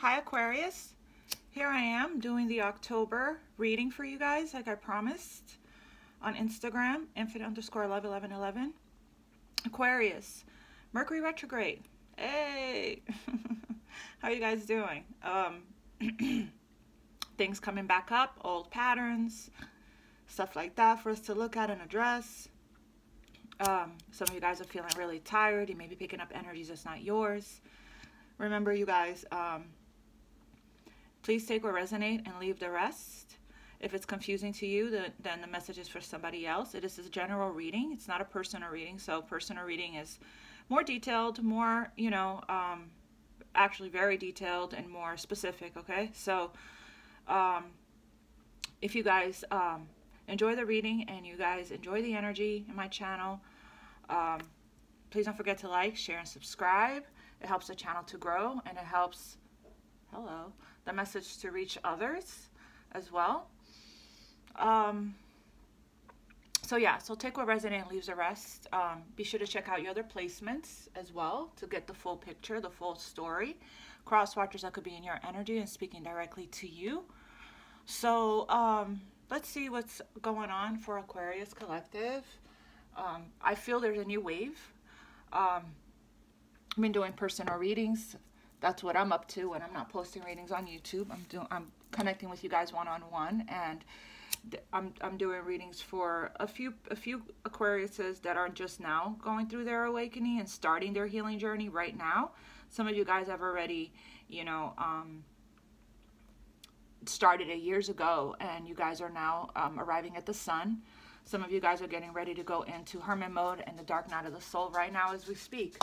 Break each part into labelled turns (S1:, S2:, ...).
S1: Hi Aquarius, here I am doing the October reading for you guys like I promised on Instagram, Infinite_love1111. Aquarius, Mercury retrograde. Hey, how are you guys doing? Things coming back up, old patterns, stuff like that for us to look at and address. Some of you guys are feeling really tired. You may be picking up energies that's not yours. Remember, you guys, please take what resonates and leave the rest. If it's confusing to you, then the message is for somebody else. It is a general reading. It's not a personal reading. So personal reading is more detailed, more, actually very detailed and more specific, okay? So if you guys enjoy the reading and you guys enjoy the energy in my channel, please don't forget to like, share, and subscribe. It helps the channel to grow, and it helps, the message to reach others as well. So take what resonates and leaves the rest. Be sure to check out your other placements as well to get the full picture, the full story. Cross watchers that could be in your energy and speaking directly to you. So let's see what's going on for Aquarius Collective. I feel there's a new wave. I've been doing personal readings. That's what I'm up to when I'm not posting readings on YouTube. I'm connecting with you guys one-on-one, and I'm doing readings for a few Aquariuses that are just now going through their awakening and starting their healing journey right now. Some of you guys have already, started it years ago, and you guys are now arriving at the sun. Some of you guys are getting ready to go into hermit mode and the dark night of the soul right now as we speak.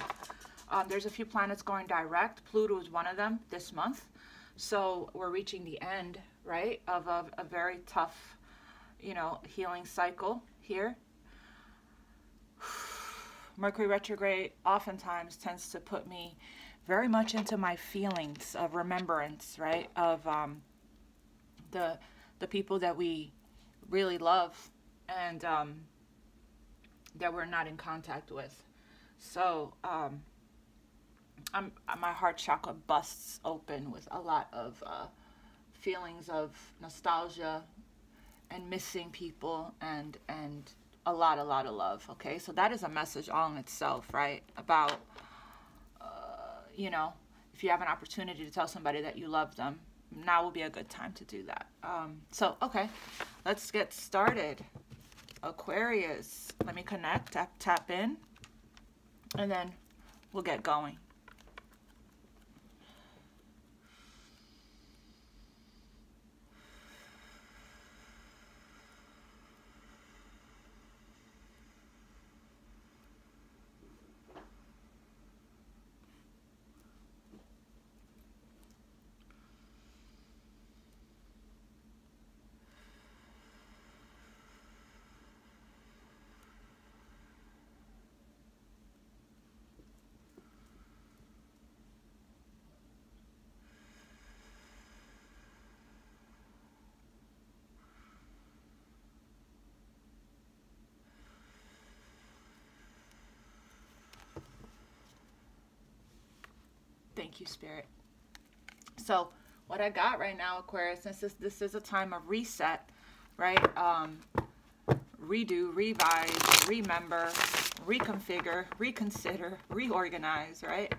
S1: There's a few planets going direct. Pluto is one of them this month. So we're reaching the end, right, of a very tough, healing cycle here. Mercury retrograde oftentimes tends to put me very much into my feelings of remembrance, right, of the people that we really love and that we're not in contact with. So my heart chakra busts open with a lot of feelings of nostalgia and missing people and a lot of love. Okay, so that is a message all in itself, right? About if you have an opportunity to tell somebody that you love them, now will be a good time to do that. Okay, let's get started. Aquarius, let me connect, tap in, and then we'll get going. Thank you, Spirit. So what I got right now, Aquarius, since this is a time of reset, right? Redo, revise, remember, reconfigure, reconsider, reorganize, right?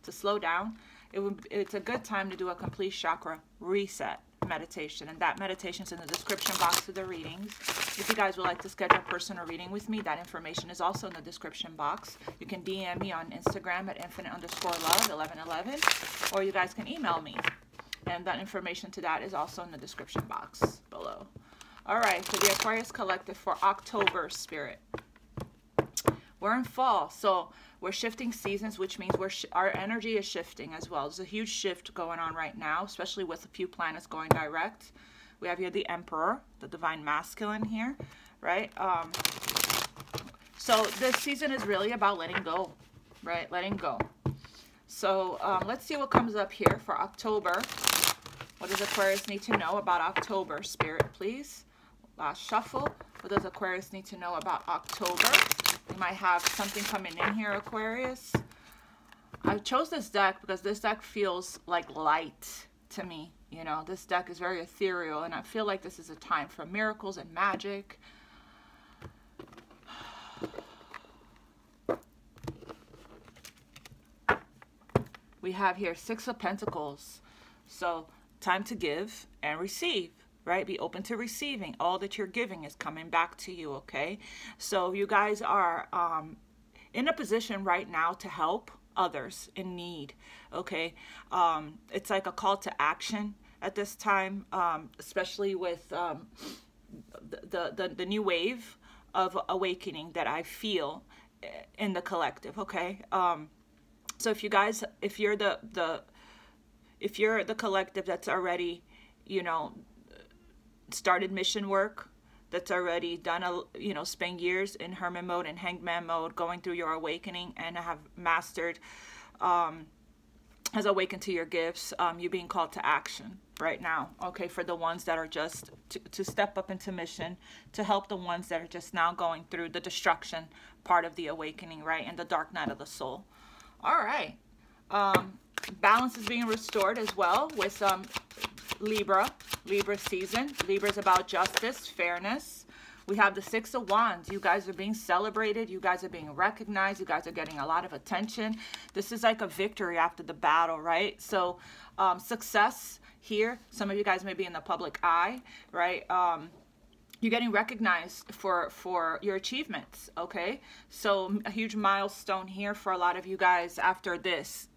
S1: To slow down. It's a good time to do a complete chakra reset meditation, and that meditation is in the description box of the readings. If you guys would like to schedule a personal reading with me, that information is also in the description box. You can DM me on Instagram at Infinite_love1111, or you guys can email me, and that information to that is also in the description box below. All right, for the Aquarius Collective for October, Spirit. We're in fall, so we're shifting seasons, which means our energy is shifting as well. There's a huge shift going on right now, especially with a few planets going direct. We have here the Emperor, the Divine Masculine here, right? So this season is really about letting go, right? Letting go. So let's see what comes up here for October. What does Aquarius need to know about October, Spirit, please? Last shuffle. What does Aquarius need to know about October? You might have something coming in here, Aquarius. I chose this deck because this deck feels like light to me. You know, this deck is very ethereal, and I feel like this is a time for miracles and magic. We have here Six of Pentacles. So time to give and receive, right? Be open to receiving. All that you're giving is coming back to you, okay? So you guys are in a position right now to help others in need, okay? It's like a call to action at this time, especially with the new wave of awakening that I feel in the collective, okay? So if you guys, if you're the collective that's already, you know, started mission work, that's already done spent years in hermit mode and hanged man mode, going through your awakening, and have mastered, has awakened to your gifts, you being called to action right now, okay? For the ones that are just to step up into mission, to help the ones that are just now going through the destruction part of the awakening, right? And the dark night of the soul. All right. Balance is being restored as well with Libra season. Libra is about justice, fairness. We have the Six of Wands. You guys are being celebrated. You guys are being recognized. You guys are getting a lot of attention. This is like a victory after the battle, right? So success here. Some of you guys may be in the public eye, right? You're getting recognized for your achievements, okay? So a huge milestone here for a lot of you guys after this.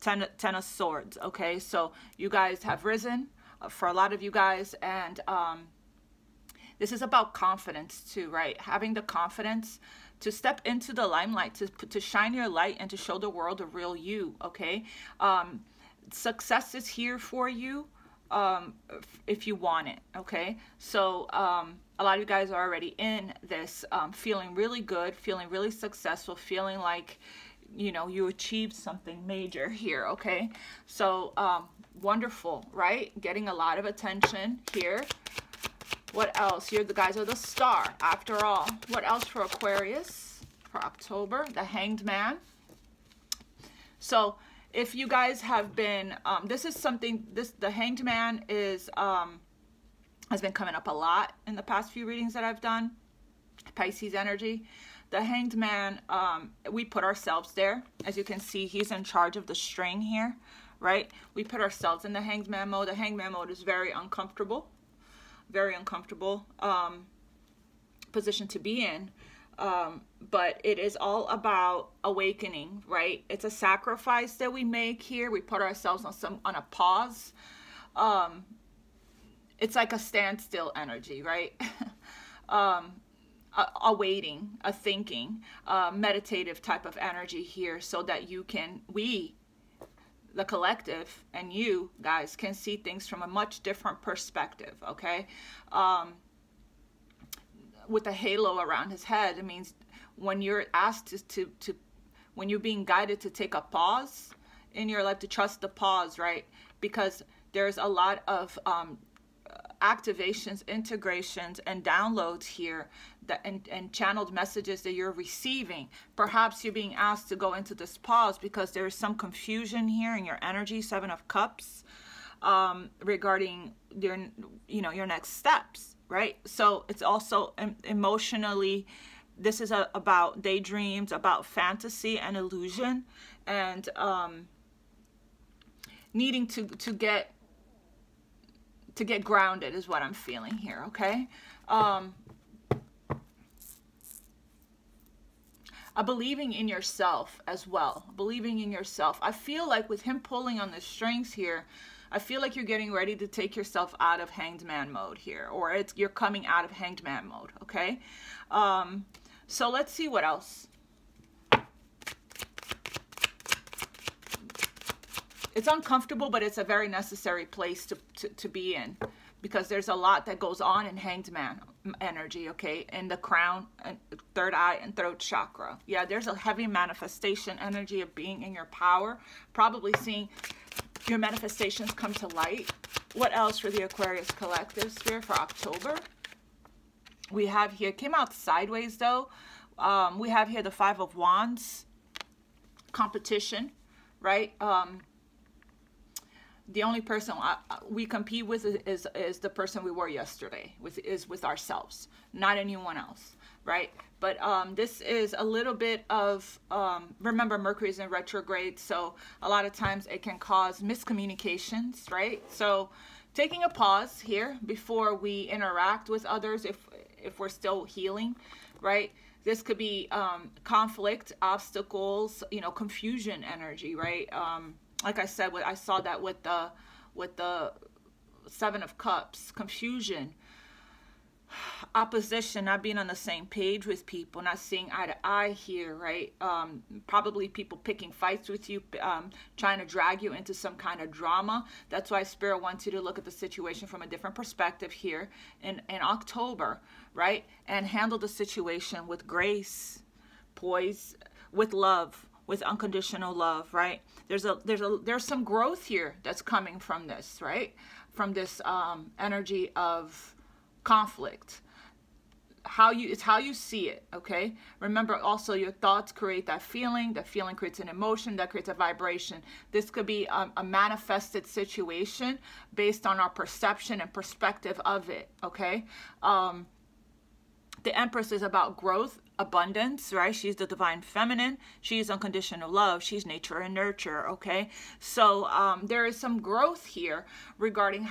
S1: Ten of Swords, okay? So you guys have risen for a lot of you guys, and this is about confidence too, right? Having the confidence to step into the limelight, to shine your light and to show the world the real you, okay? Success is here for you if you want it, okay? So a lot of you guys are already in this, feeling really good, feeling really successful, feeling like, you know, you achieved something major here, okay? So wonderful, right? Getting a lot of attention here. What else? Here the guys are the star after all. What else for Aquarius for October? The Hanged Man. So if you guys have been, this is something, the Hanged Man is has been coming up a lot in the past few readings that I've done. Pisces energy. The Hanged Man, we put ourselves there. As you can see, he's in charge of the string here, right? We put ourselves in the Hanged Man mode. The Hanged Man mode is very uncomfortable position to be in. But it is all about awakening, right? It's a sacrifice that we make here. We put ourselves on a pause. It's like a standstill energy, right? A waiting, a thinking, meditative type of energy here, so that you can, the collective, and you guys can see things from a much different perspective, okay? With a halo around his head, it means when you're asked when you're being guided to take a pause in your life, to trust the pause, right? Because there's a lot of activations, integrations, and downloads here, that and channeled messages that you're receiving. Perhaps you're being asked to go into this pause because there is some confusion here in your energy, Seven of Cups, regarding your next steps, right? So it's also emotionally, this is about daydreams, about fantasy and illusion, and needing to get grounded is what I'm feeling here, okay? Believing in yourself as well. Believing in yourself. I feel like with him pulling on the strings here, I feel like you're getting ready to take yourself out of Hanged Man mode here, or you're coming out of Hanged Man mode, okay? So let's see what else. It's uncomfortable, but it's a very necessary place to be in, because there's a lot that goes on in Hanged Man energy, okay? In the crown, third eye, and throat chakra. Yeah, there's a heavy manifestation energy of being in your power, probably seeing your manifestations come to light. What else for the Aquarius collective sphere for October? We have here, came out sideways though. We have here the Five of Wands, competition, right? The only person we compete with is the person we were yesterday, with ourselves, not anyone else, right? But this is a little bit of, remember Mercury is in retrograde, so a lot of times it can cause miscommunications, right? So taking a pause here before we interact with others, if we're still healing, right? This could be conflict, obstacles, you know, confusion energy, right? Like I said, I saw that with the Seven of Cups, confusion, opposition, not being on the same page with people, not seeing eye to eye here, right? Probably people picking fights with you, trying to drag you into some kind of drama. That's why Spirit wants you to look at the situation from a different perspective here in October, right? And handle the situation with grace, poise, with love, with unconditional love, right? There's some growth here that's coming from this, right? From this energy of conflict. It's how you see it, okay? Remember also, your thoughts create that feeling creates an emotion, that creates a vibration. This could be a manifested situation based on our perception and perspective of it, okay? The Empress is about growth, abundance, right? She's the divine feminine. She's unconditional love. She's nature and nurture, okay? So there is some growth here regarding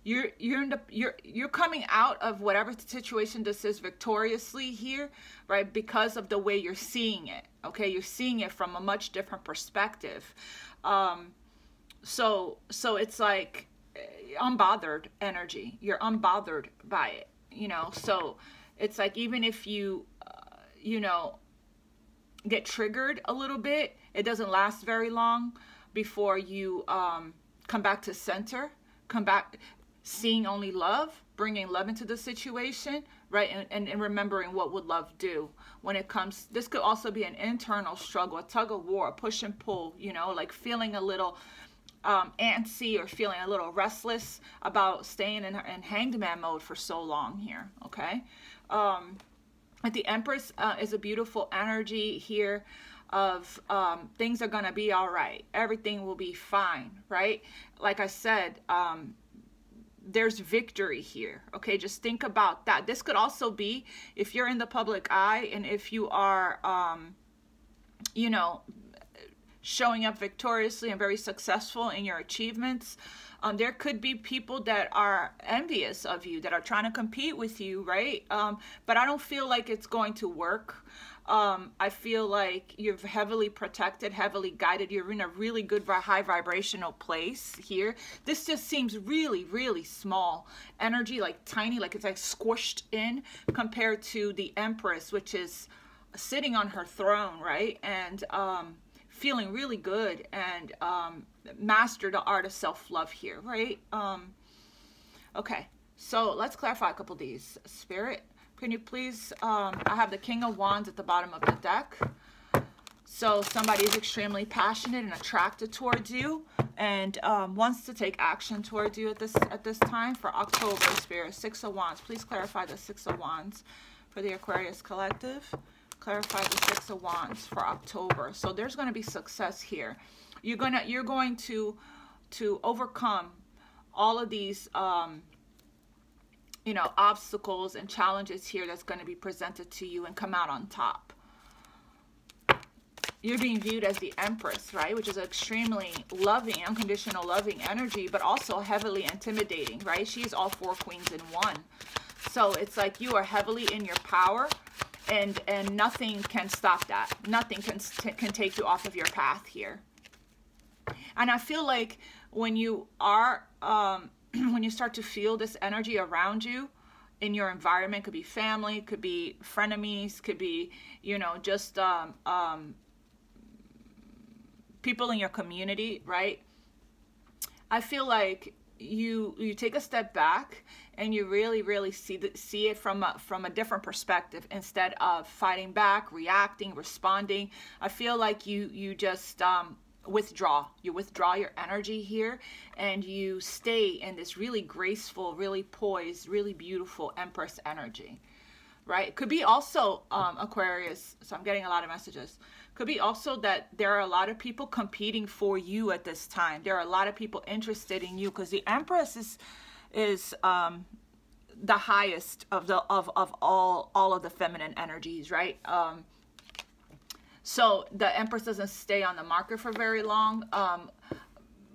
S1: you're coming out of whatever situation this is victoriously here, right? Because of the way you're seeing it, okay? You're seeing it from a much different perspective. So it's like unbothered energy. You're unbothered by it, you know? So it's like, even if you, you know, get triggered a little bit, it doesn't last very long before you come back to center, come back, seeing only love, bringing love into the situation, right? And remembering what would love do when it comes. This could also be an internal struggle, a tug of war, a push and pull, you know, like feeling a little antsy or feeling a little restless about staying in hanged man mode for so long here, okay? The Empress is a beautiful energy here of things are gonna be all right. Everything will be fine, right? Like I said, there's victory here, okay? Just think about that. This could also be if you're in the public eye and if you are, you know, showing up victoriously and very successful in your achievements. There could be people that are envious of you, that are trying to compete with you, right? But I don't feel like it's going to work. I feel like you're heavily protected, heavily guided. You're in a really good, high vibrational place here. This just seems really, really small energy, like tiny, like it's like squished in compared to the Empress, which is sitting on her throne, right? And feeling really good and master the art of self-love here, right? Okay, so let's clarify a couple of these. Spirit, can you please, I have the King of Wands at the bottom of the deck. So somebody is extremely passionate and attracted towards you and wants to take action towards you at this time for October. Spirit, Six of Wands. Please clarify the Six of Wands for the Aquarius Collective. Clarify the Six of Wands for October. So there's going to be success here. You're going to overcome all of these you know, obstacles and challenges here that's going to be presented to you and come out on top. You're being viewed as the Empress, right? Which is extremely loving, unconditional loving energy, but also heavily intimidating, right? She's all four queens in one. So it's like you are heavily in your power. And nothing can stop that. Nothing can take you off of your path here. And I feel like when you are, when you start to feel this energy around you in your environment, could be family, could be frenemies, could be, you know, just people in your community, right? I feel like you take a step back and you really see it from a different perspective instead of fighting back, reacting, responding. I feel like you just withdraw. You withdraw your energy here and you stay in this really graceful, really poised, really beautiful Empress energy, right? It could be also Aquarius. So I'm getting a lot of messages. Could be also that there are a lot of people competing for you at this time. There are a lot of people interested in you, because the Empress is the highest of all of the feminine energies, right? So the Empress doesn't stay on the market for very long,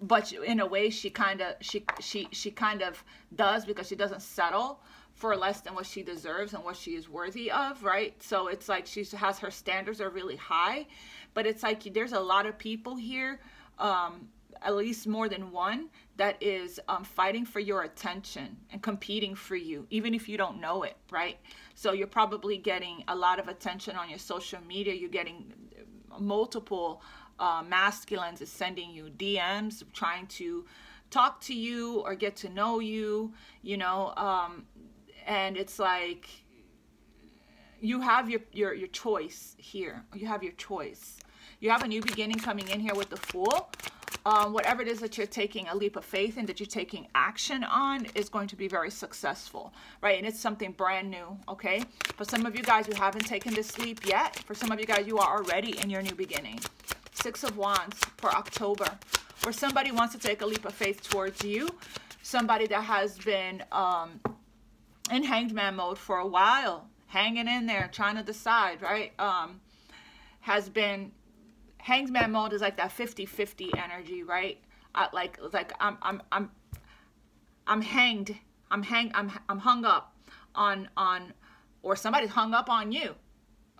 S1: but in a way she kind of does, because she doesn't settle for less than what she deserves and what she is worthy of, right? So it's like she has, her standards are really high, but it's like there's a lot of people here, at least more than one, that is fighting for your attention and competing for you, even if you don't know it, right? So you're probably getting a lot of attention on your social media. You're getting multiple masculines is sending you DMs, trying to talk to you or get to know you, you know, and it's like you have your choice here. You have your choice. You have a new beginning coming in here with the Fool. Whatever it is that you're taking a leap of faith in, that you're taking action on, is going to be very successful, right? And it's something brand new, okay? For some of you guys who haven't taken this leap yet, for some of you guys, you are already in your new beginning. Six of Wands for October, where somebody wants to take a leap of faith towards you. Somebody that has been in Hanged Man mode for a while, hanging in there, trying to decide, right? Has been... Hanged Man mode is like that 50-50 energy, right? Like I'm hanged. I'm hung up on, or somebody's hung up on you.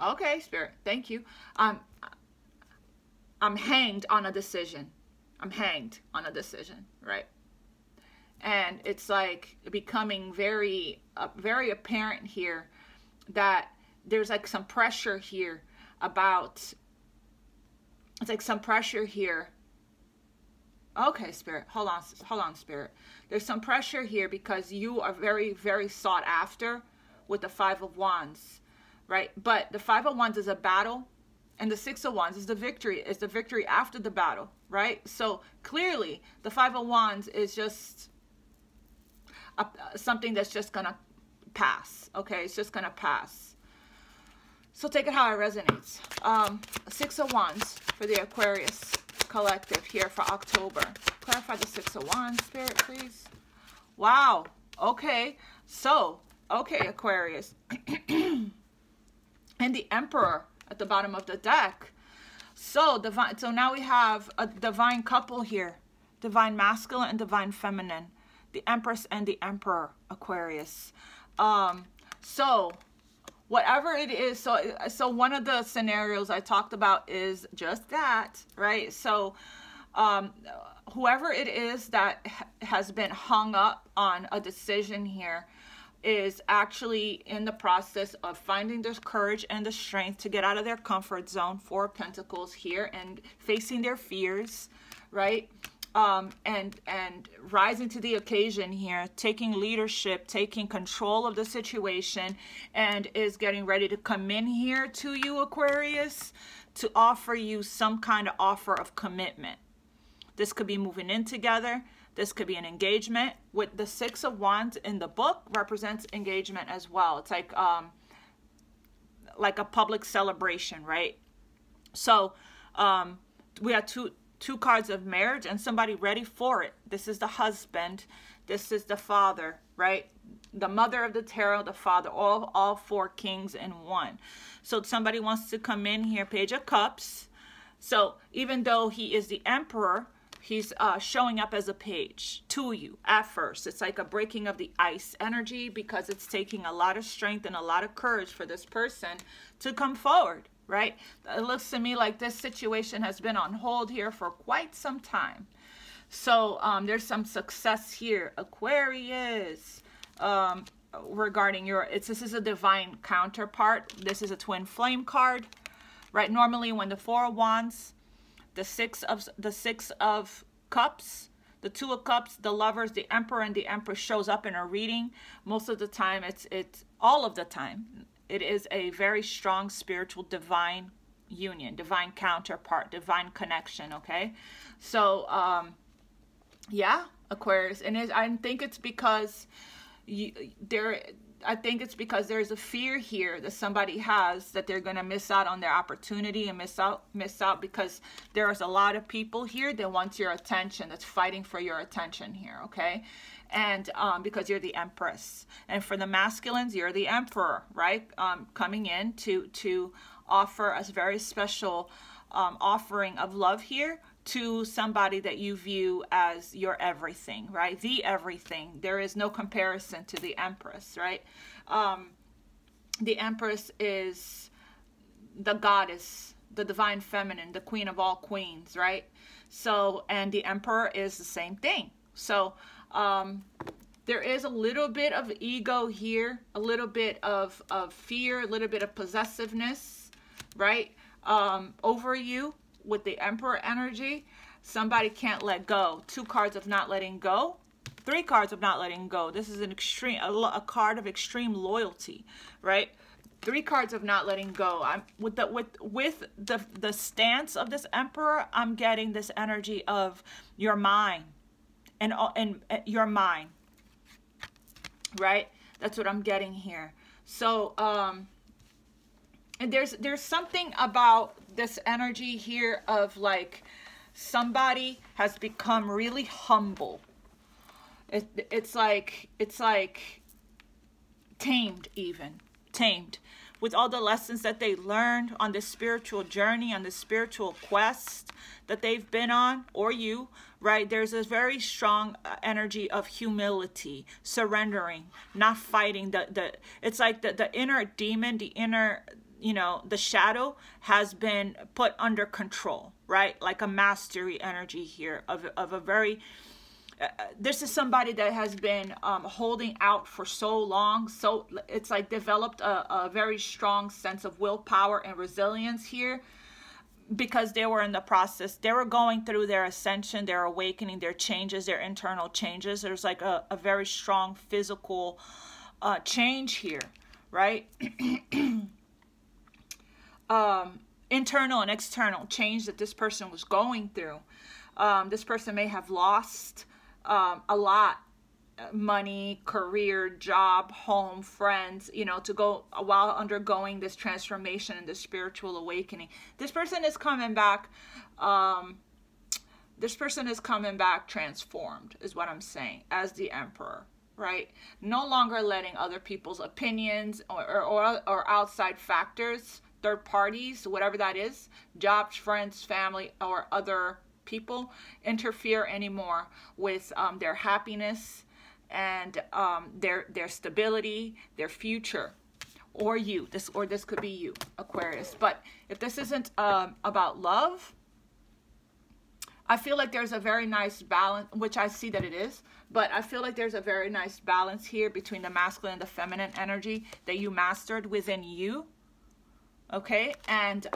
S1: Okay, Spirit, thank you. I'm hanged on a decision. I'm hanged on a decision, right? And it's like becoming very apparent here that there's like some pressure here about... It's like some pressure here. Okay, Spirit. Hold on, Spirit. There's some pressure here because you are very, very sought after with the Five of Wands, right? But the Five of Wands is a battle, and the Six of Wands is the victory. It's the victory after the battle, right? So clearly, the Five of Wands is just something that's just gonna pass. Okay, it's just gonna pass. So take it how it resonates. Six of Wands for the Aquarius collective here for October. Clarify the Six of Wands, Spirit, please. Wow. Okay. So, okay, Aquarius. And the Emperor at the bottom of the deck. So now we have a divine couple here. Divine masculine and divine feminine. The Empress and the Emperor, Aquarius. So... whatever it is, so one of the scenarios I talked about is just that, right? So whoever it is that has been hung up on a decision here is actually in the process of finding the courage and the strength to get out of their comfort zone. Four of Pentacles here, and facing their fears, right? And rising to the occasion here, taking leadership, taking control of the situation, and is getting ready to come in here to you, Aquarius, to offer you some kind of offer of commitment. This could be moving in together. This could be an engagement. With the Six of Wands in the book represents engagement as well. It's like a public celebration, right? So we have two cards of marriage and somebody ready for it. This is the husband. This is the father, right? The mother of the tarot, the father, all four kings in one. So somebody wants to come in here, Page of Cups. So even though he is the Emperor, he's showing up as a page to you at first. It's like a breaking of the ice energy, because it's taking a lot of strength and a lot of courage for this person to come forward. Right? It looks to me like this situation has been on hold here for quite some time. So there's some success here, Aquarius, regarding this is a divine counterpart. This is a twin flame card, right? Normally when the Four of Wands, the Six of Cups, the Two of Cups, the Lovers, the Emperor, and the Empress shows up in a reading. Most of the time, it's all of the time. It is a very strong spiritual divine union, divine counterpart, divine connection, okay? So, yeah, Aquarius. And I think it's because I think it's because there's a fear here that somebody has that they're going to miss out on their opportunity and miss out because there's a lot of people here that want your attention, that's fighting for your attention here, okay? And because you're the Empress. And for the masculines, you're the Emperor, right? Coming in to offer a very special offering of love here to somebody that you view as your everything, right? The everything. There is no comparison to the Empress, right? The Empress is the goddess, the divine feminine, the queen of all queens, right? So, and the Emperor is the same thing. So, there is a little bit of ego here, a little bit of fear, a little bit of possessiveness, right? Over you with the Emperor energy. Somebody can't let go. 2 cards of not letting go. 3 cards of not letting go. This is an extreme, a card of extreme loyalty, right? 3 cards of not letting go. I'm with the stance of this Emperor. I'm getting this energy of your mind and your mind, right? That's what I'm getting here. So and there's something about this energy here of like somebody has become really humble. It's like tamed, with all the lessons that they learned on this spiritual journey, on this spiritual quest that they've been on, or you, right? There's a very strong energy of humility, surrendering, not fighting. It's like the inner demon, the inner, you know, the shadow has been put under control, right? Like a mastery energy here of a very, this is somebody that has been holding out for so long. So it's like developed a very strong sense of willpower and resilience here because they were in the process. They were going through their ascension, their awakening, their changes, their internal changes. There's like a very strong physical change here, right? Internal and external change that this person was going through. This person may have lost a lot, money, career, job, home, friends, you know, to go while undergoing this transformation and this spiritual awakening. This person is coming back. This person is coming back transformed, is what I'm saying, as the Emperor. Right? No longer letting other people's opinions or outside factors, third parties, whatever that is, jobs, friends, family, or other people, interfere anymore with their happiness and their stability, their future, or you. This could be you, Aquarius. But if this isn't about love, I feel like there's a very nice balance, which I see that it is, but I feel like there's a very nice balance here between the masculine and the feminine energy that you mastered within you. Okay? And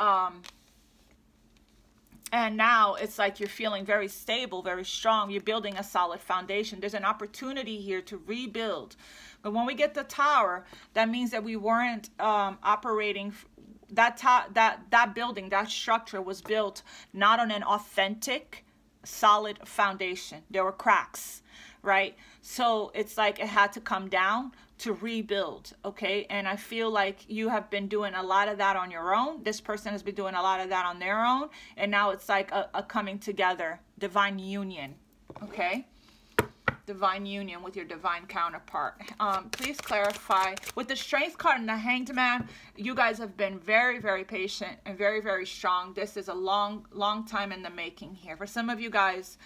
S1: now it's like you're feeling very stable, very strong. You're building a solid foundation. There's an opportunity here to rebuild. But when we get the Tower, that means that we weren't operating. That building, that structure was built not on an authentic, solid foundation. There were cracks, right? So it's like it had to come down to rebuild, okay? And I feel like you have been doing a lot of that on your own. This person has been doing a lot of that on their own. And now it's like a coming together, divine union, okay? Divine union with your divine counterpart. Please clarify. With the Strength card and the Hanged Man, you guys have been very, very patient and very, very strong. This is a long, long time in the making here. For some of you guys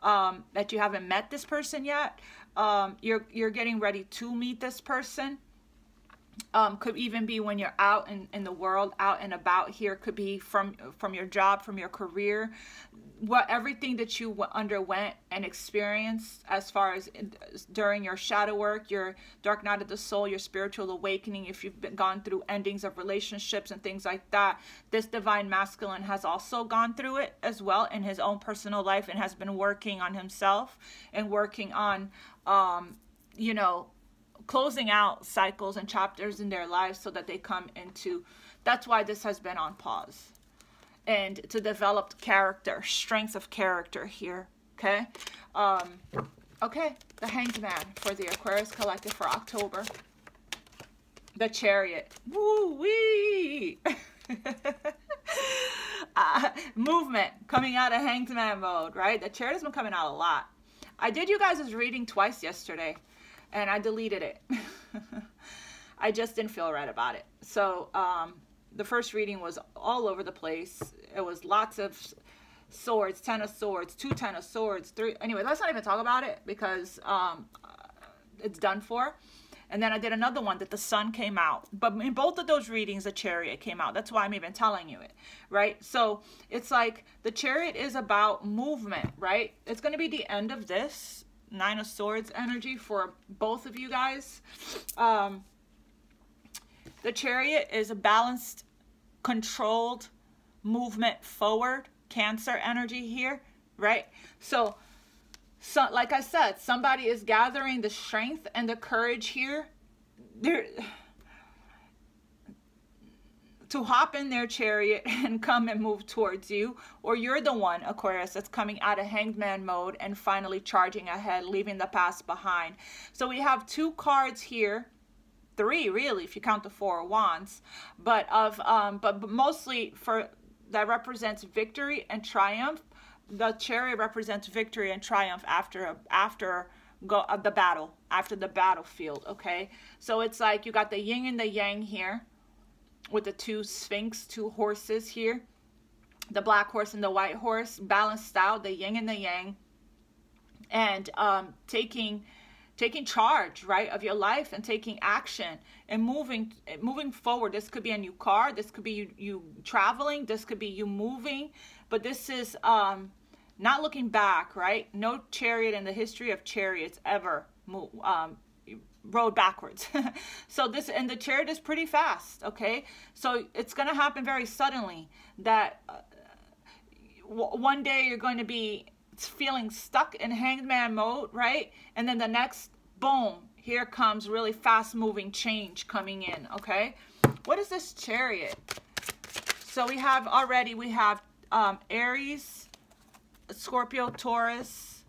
S1: that you haven't met this person yet, you're getting ready to meet this person. Could even be when you're out in the world, out and about here. Could be from your job, from your career. Everything that you underwent and experienced as far as during your shadow work, your dark night of the soul, your spiritual awakening, if you've gone through endings of relationships and things like that, this divine masculine has also gone through it as well in his own personal life and has been working on himself and working on, you know, closing out cycles and chapters in their lives so that they come into, that's why this has been on pause. And to develop character, strength of character here, okay? Okay, the Hanged Man for the Aquarius Collective for October. The Chariot. Woo-wee! Movement coming out of Hanged Man mode, right? The Chariot has been coming out a lot. I did you guys' reading twice yesterday, and I deleted it. I just didn't feel right about it. So the first reading was all over the place. It was lots of swords, 10 of swords, 2 10 of swords, 3. Anyway, let's not even talk about it because it's done for. And then I did another one that the sun came out. But in both of those readings, the Chariot came out. That's why I'm even telling you it, right? So it's like the Chariot is about movement, right? It's going to be the end of this 9 of Swords energy for both of you guys. The Chariot is a balanced, controlled movement forward, Cancer energy here, right? So like I said, somebody is gathering the strength and the courage here to hop in their chariot and come and move towards you, or you're the one, Aquarius, that's coming out of Hanged Man mode and finally charging ahead, leaving the past behind. So we have 2 cards here, 3 really if you count the 4 of Wands, but mostly for that represents victory and triumph. The Chariot represents victory and triumph after the battle, after the battlefield, okay? So it's like you got the yin and the yang here with the 2 Sphinx, 2 horses here. The black horse and the white horse balanced out, the yin and the yang. And taking charge, right, of your life and taking action and moving forward. This could be a new car. This could be you traveling. This could be you moving. But this is not looking back, right? No chariot in the history of chariots ever rode backwards. So and the chariot is pretty fast, okay? So it's going to happen very suddenly that one day you're going to be feeling stuck in Hanged Man mode, right? And then the next, boom, here comes really fast moving change coming in, okay? What is this Chariot? So we have Aries, Scorpio, Taurus,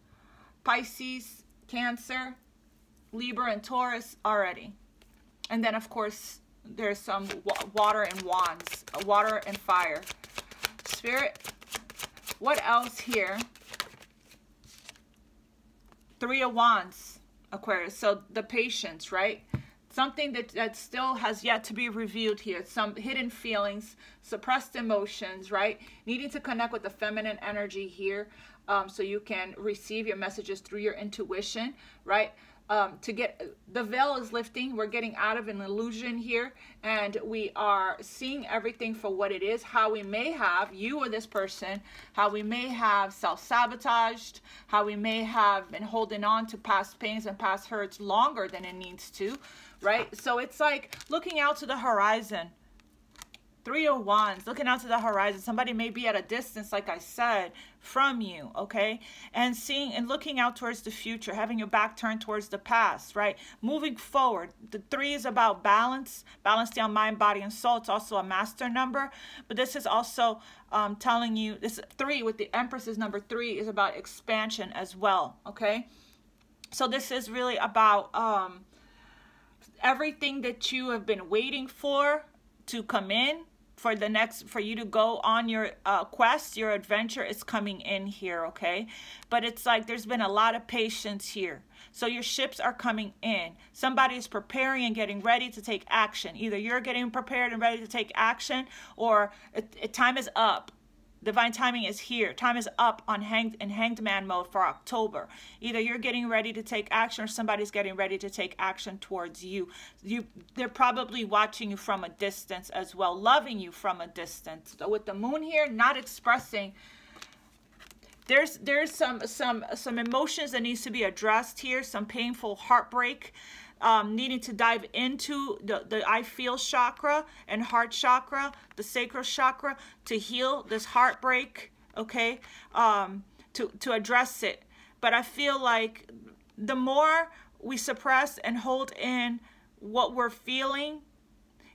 S1: Pisces, Cancer, Libra, and Taurus already. And then, of course, there's some water and wands, water and fire. Spirit, what else here? 3 of Wands, Aquarius. So the patience, right? Something that still has yet to be revealed here. Some hidden feelings, suppressed emotions, right? Needing to connect with the feminine energy here so you can receive your messages through your intuition, right? The veil is lifting. We're getting out of an illusion here, and we are seeing everything for what it is, how we may have, you or this person, how we may have self-sabotaged, how we may have been holding on to past pains and past hurts longer than it needs to, right? So it's like looking out to the horizon. 3 of Wands, looking out to the horizon. Somebody may be at a distance, like I said, from you, okay? And seeing and looking out towards the future, having your back turned towards the past, right? Moving forward. The 3 is about balance, balance down mind, body, and soul. It's also a master number, but this is also telling you, this 3 with the Empress is number 3 is about expansion as well, okay? So this is really about everything that you have been waiting for to come in, for you to go on your quest, your adventure is coming in here, okay? But it's like there's been a lot of patience here. So your ships are coming in. Somebody is preparing and getting ready to take action. Either you're getting prepared and ready to take action, or time is up. Divine timing is here. Time is up on Hanged Man mode for October. Either you're getting ready to take action or somebody's getting ready to take action towards you. They're probably watching you from a distance as well, loving you from a distance. So with the moon here, not expressing. There's some emotions that needs to be addressed here, some painful heartbreak. Needing to dive into the I feel chakra and heart chakra, the sacral chakra, to heal this heartbreak, okay, to address it. But I feel like the more we suppress and hold in what we're feeling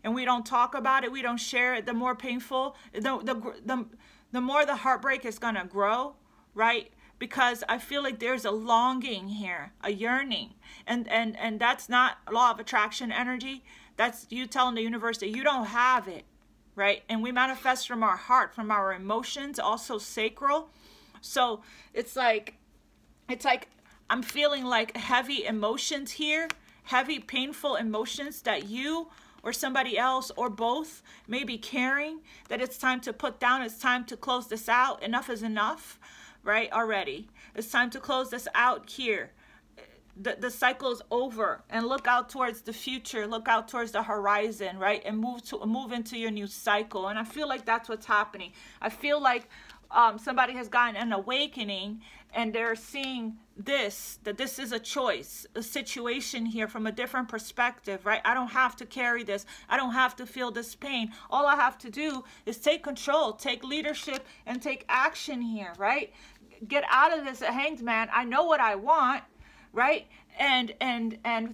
S1: and we don't talk about it, we don't share it, the more painful, the more the heartbreak is going to grow, right? Because I feel like there's a longing here, a yearning. And that's not law of attraction energy. That's you telling the universe that you don't have it, right? And we manifest from our heart, from our emotions, also sacral. So it's like I'm feeling like heavy emotions here, heavy, painful emotions that you or somebody else or both may be carrying, that it's time to put down. It's time to close this out. Enough is enough, right? Already. It's time to close this out here. The cycle is over, and look out towards the future, look out towards the horizon, right? And move into your new cycle. And I feel like that's what's happening. I feel like somebody has gotten an awakening, and they're seeing that this is a choice, a situation here from a different perspective, right? I don't have to carry this. I don't have to feel this pain. All I have to do is take control, take leadership, and take action here, right? Get out of this hanged man. I know what I want, right? And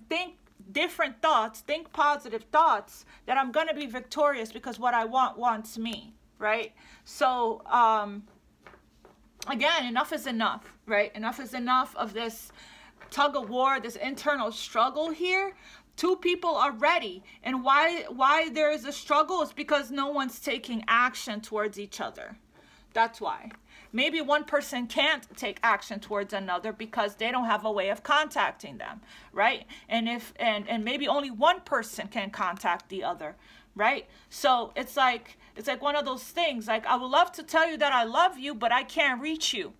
S1: think different thoughts, think positive thoughts, that I'm going to be victorious because what I want wants me, right? So, again, enough is enough, right? Enough is enough of this tug of war, this internal struggle here. Two people are ready. And why there is a struggle is because no one's taking action towards each other. That's why. Maybe one person can't take action towards another because they don't have a way of contacting them, right? And maybe only one person can contact the other, right? So it's like one of those things, like, I would love to tell you that I love you, but I can't reach you.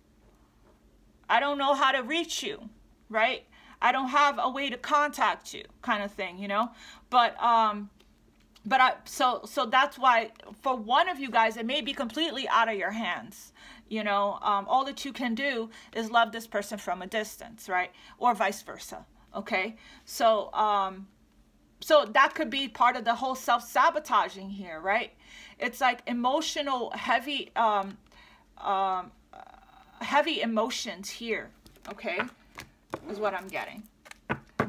S1: I don't know how to reach you, right? I don't have a way to contact you, kind of thing, you know? So that's why for one of you guys, it may be completely out of your hands. You know, all that you can do is love this person from a distance, right? Or vice versa. Okay. So that could be part of the whole self-sabotaging here, right? It's like emotional, heavy emotions here. Okay. Is what I'm getting.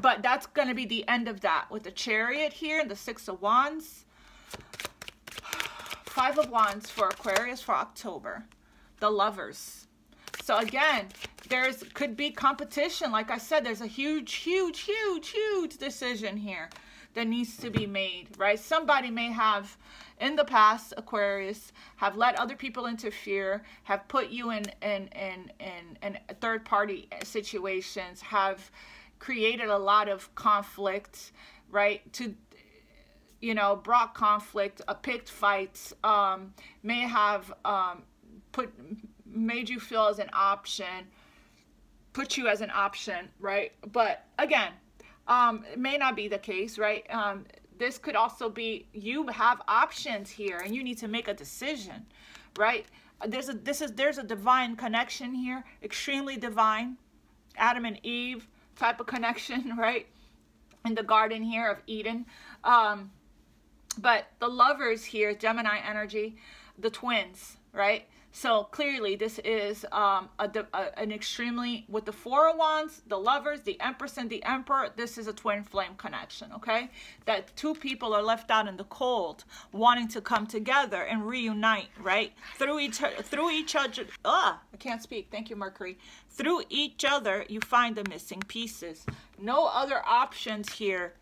S1: But that's going to be the end of that with the Chariot here and the 6 of Wands. 5 of Wands for Aquarius for October. The Lovers. So again, could be competition. Like I said, there's a huge decision here that needs to be made, right? Somebody may have, in the past, Aquarius, have let other people interfere, have put you in third-party situations, have created a lot of conflict, right? Brought conflict, picked fights, may have made you feel as an option, put you as an option, right? But again, it may not be the case, right? This could also be you have options here and you need to make a decision, right? There's a divine connection here, extremely divine, Adam and Eve type of connection, right? In the garden here of Eden. But the Lovers here, Gemini energy, the twins, right? So clearly this is an extremely, with the 4 of Wands, the Lovers, the Empress and the Emperor, this is a twin flame connection, okay? That two people are left out in the cold, wanting to come together and reunite, right? Through each other, I can't speak, thank you, Mercury. Through each other, you find the missing pieces. No other options here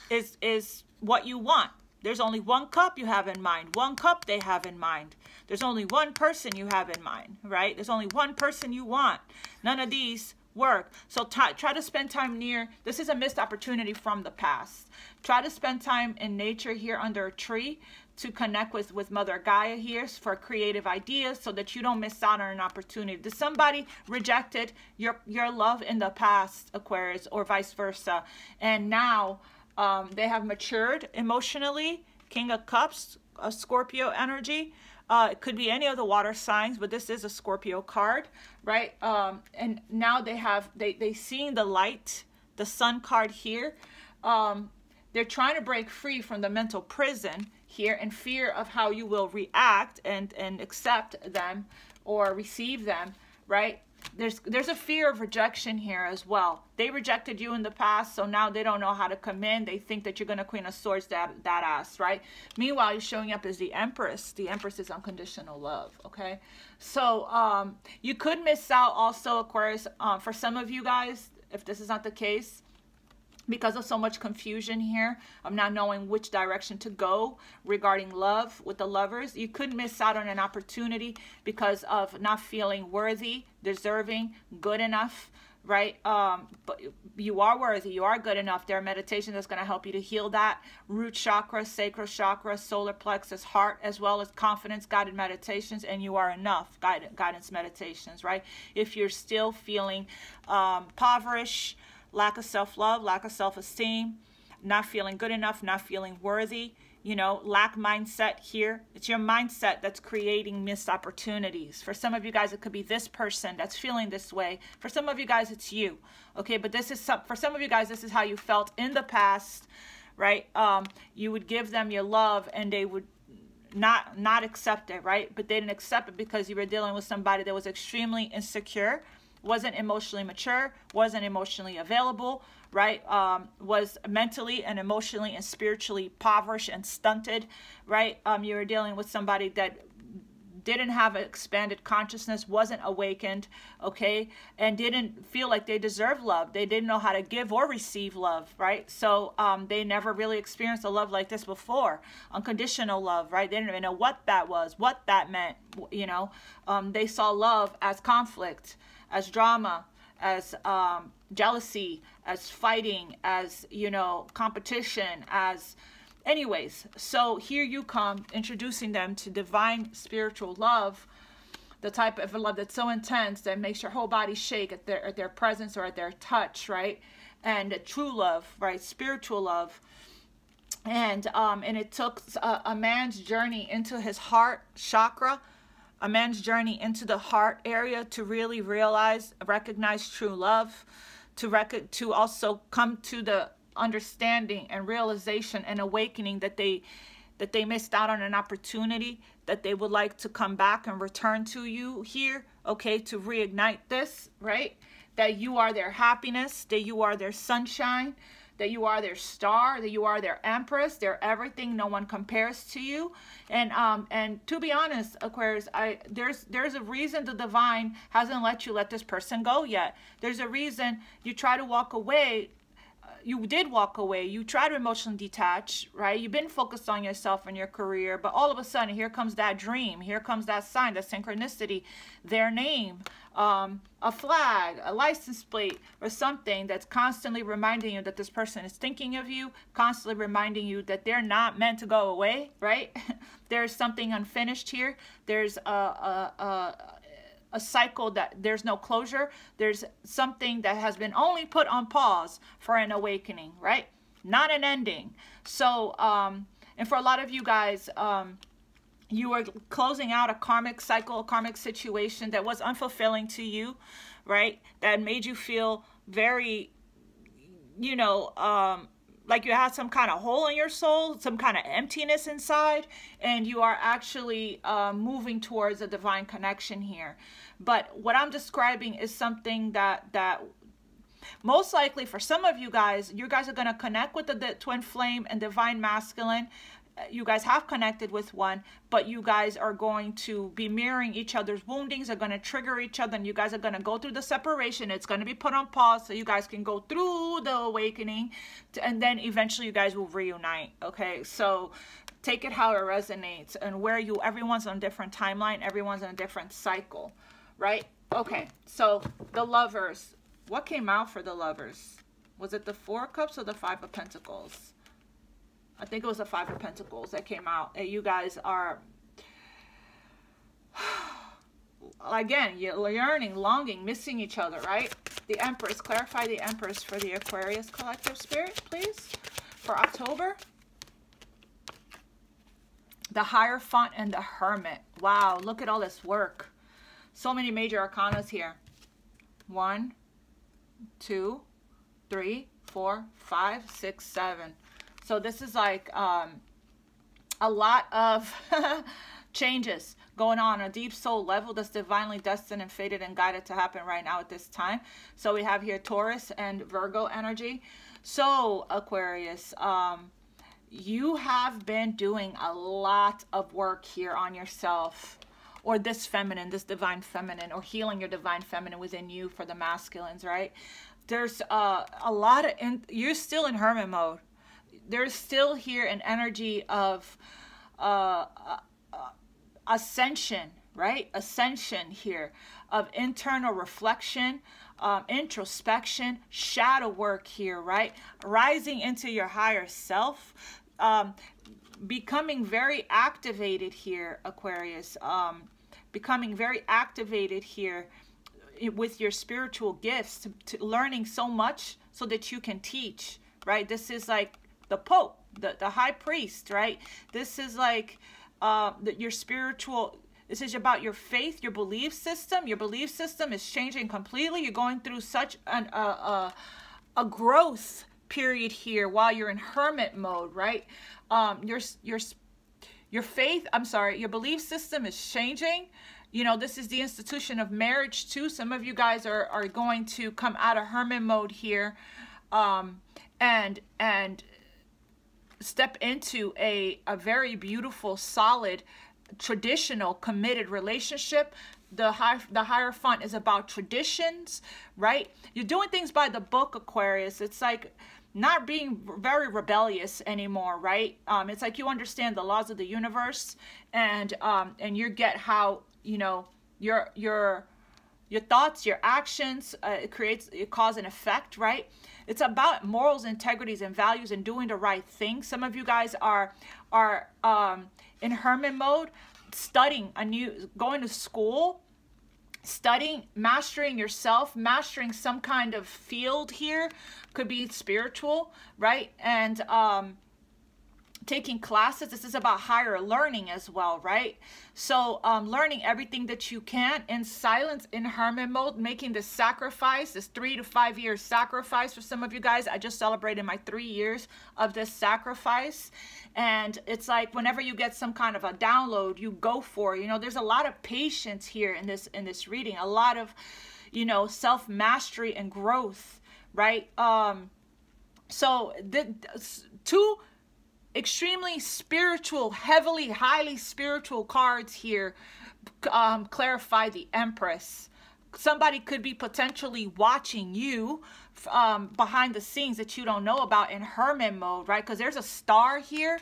S1: is what you want. There's only one cup you have in mind. One cup they have in mind. There's only one person you have in mind, right? There's only one person you want. None of these work. So try to spend time near. This is a missed opportunity from the past. Try to spend time in nature here under a tree to connect with Mother Gaia here for creative ideas so that you don't miss out on an opportunity. Did somebody rejected your love in the past, Aquarius, or vice versa? And now they have matured emotionally. King of Cups, a Scorpio energy. It could be any of the water signs, but this is a Scorpio card, right? And now they seen the light, the Sun card here. They're trying to break free from the mental prison here in fear of how you will react and accept them or receive them, right? There's a fear of rejection here as well. They rejected you in the past, so now they don't know how to come in. They think that you're going to Queen of Swords that ass, right? Meanwhile, you're showing up as the Empress. The Empress is unconditional love, okay? So you could miss out also, Aquarius, for some of you guys, if this is not the case, because of so much confusion here, of not knowing which direction to go regarding love with the Lovers. You could miss out on an opportunity because of not feeling worthy, deserving, good enough, right? But you are worthy, you are good enough. There are meditations that's going to help you to heal that. Root chakra, sacral chakra, solar plexus, heart, as well as confidence guided meditations, and you are enough guidance meditations, right? If you're still feeling impoverished, lack of self-love, lack of self-esteem, not feeling good enough, not feeling worthy, you know, lack mindset here. It's your mindset that's creating missed opportunities. For some of you guys, it could be this person that's feeling this way. For some of you guys, it's you. Okay, but this is for some of you guys, this is how you felt in the past, right? You would give them your love and they would not accept it, right? But they didn't accept it because you were dealing with somebody that was extremely insecure, wasn't emotionally mature, wasn't emotionally available, right? Was mentally and emotionally and spiritually impoverished and stunted, right? You were dealing with somebody that didn't have an expanded consciousness, wasn't awakened, okay? And didn't feel like they deserved love. They didn't know how to give or receive love, right? So they never really experienced a love like this before. Unconditional love, right? They didn't even know what that was, what that meant, you know? They saw love as conflict, as drama, as jealousy, as fighting, as, you know, competition, as anyways. So here you come introducing them to divine spiritual love, the type of love that's so intense that makes your whole body shake at their presence or at their touch, right? And true love, right? Spiritual love. And it took a man's journey into his heart chakra, a man's journey into the heart area to really recognize true love, to also come to the understanding and realization and awakening that they missed out on an opportunity, that they would like to come back and return to you here, okay, to reignite this, right? That you are their happiness, that you are their sunshine, that you are their star, that you are their empress, they're everything, no one compares to you. And to be honest, Aquarius, there's a reason the divine hasn't let you let this person go yet. There's a reason you try to walk away. You did walk away. You try to emotionally detach, right? You've been focused on yourself and your career, but all of a sudden, here comes that dream. Here comes that sign, that synchronicity, their name, a flag, a license plate, or something that's constantly reminding you that this person is thinking of you, constantly reminding you that they're not meant to go away, right? There's something unfinished here. There's a cycle that there's no closure. There's something that has been only put on pause for an awakening, right? Not an ending. So, and for a lot of you guys, you are closing out a karmic cycle, a karmic situation that was unfulfilling to you, right? That made you feel very, you know, like you had some kind of hole in your soul, some kind of emptiness inside, and you are actually moving towards a divine connection here. But what I'm describing is something that most likely for some of you guys are going to connect with the twin flame and divine masculine. You guys have connected with one, but you guys are going to be mirroring each other's woundings, are going to trigger each other, and you guys are going to go through the separation. It's going to be put on pause so you guys can go through the awakening, and then eventually you guys will reunite, okay? So take it how it resonates, and everyone's on a different timeline, everyone's on a different cycle, right? Okay, so the Lovers. What came out for the Lovers? Was it the Four of Cups or the Five of Pentacles? I think it was the Five of Pentacles that came out. You guys are, again, you're yearning, longing, missing each other, right? The Empress. Clarify the Empress for the Aquarius collective spirit, please, for October. The Hierophant and the Hermit. Wow, look at all this work. So many major arcanas here. 1, 2, 3, 4, 5, 6, 7. So this is like a lot of changes going on a deep soul level that's divinely destined and fated and guided to happen right now at this time. So we have here Taurus and Virgo energy. So Aquarius, you have been doing a lot of work here on yourself. or this feminine, this divine feminine, or healing your divine feminine within you for the masculines, right? There's a lot of, you're still in hermit mode. There's still here an energy of ascension, right? Ascension here, of internal reflection, introspection, shadow work here, right? Rising into your higher self, becoming very activated here, Aquarius, becoming very activated here with your spiritual gifts, to learning so much so that you can teach, right? This is like the Pope, the high priest, right? This is like your spiritual, this is about your faith, your belief system. Your belief system is changing completely. You're going through such a growth period here while you're in hermit mode, right? Your faith, I'm sorry, your belief system is changing. You know, this is the institution of marriage too. Some of you guys are going to come out of hermit mode here, and step into a very beautiful, solid, traditional, committed relationship. The Hierophant is about traditions, right? You're doing things by the book, Aquarius. It's like not being very rebellious anymore, right? It's like you understand the laws of the universe, and you get how, you know, your thoughts, your actions, it cause an effect, right? It's about morals, integrities, and values, and doing the right thing. Some of you guys are in hermit mode, studying going to school, studying, mastering yourself, mastering some kind of field here. Could be spiritual, right? And taking classes. This is about higher learning as well, right? So learning everything that you can in silence, in hermit mode, making this sacrifice, this 3 to 5 year sacrifice for some of you guys. I just celebrated my 3 years of this sacrifice. And it's like whenever you get some kind of a download, you go for it. You know, there's a lot of patience here in this reading, a lot of, you know, self-mastery and growth, right? So the two extremely spiritual, highly spiritual cards here clarify the Empress. Somebody could be potentially watching you behind the scenes that you don't know about in hermit mode, right? Because there's a star here.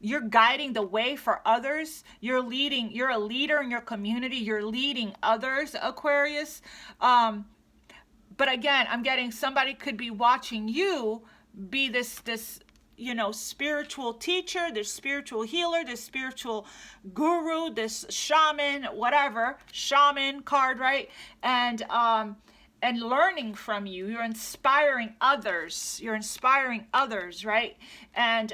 S1: You're guiding the way for others. You're leading. You're a leader in your community. You're leading others, Aquarius. But again, I'm getting somebody could be watching you be this you know, spiritual teacher, this spiritual healer, this spiritual guru, this shaman, whatever, shaman card, right? And learning from you. You're inspiring others. You're inspiring others, right? And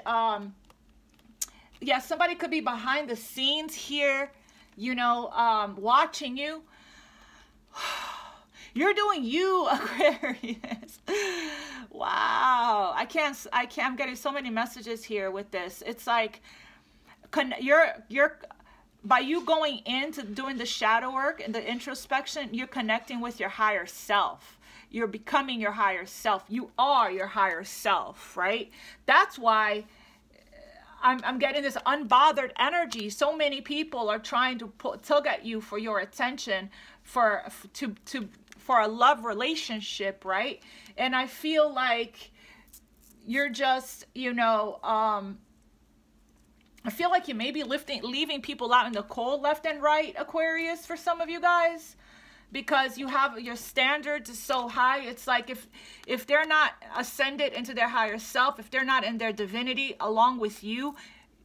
S1: yeah, somebody could be behind the scenes here, you know, watching you. You're doing you, Aquarius. Wow. I'm getting so many messages here with this. It's like by you going into doing the shadow work and the introspection, you're connecting with your higher self. You're becoming your higher self. You are your higher self, right? That's why I'm getting this unbothered energy. So many people are trying to tug at you for your attention, for a love relationship, right? And I feel like you're just, you know, I feel like you may be leaving people out in the cold left and right, Aquarius, for some of you guys, because you have your standards is so high. It's like if they're not ascended into their higher self, if they're not in their divinity along with you,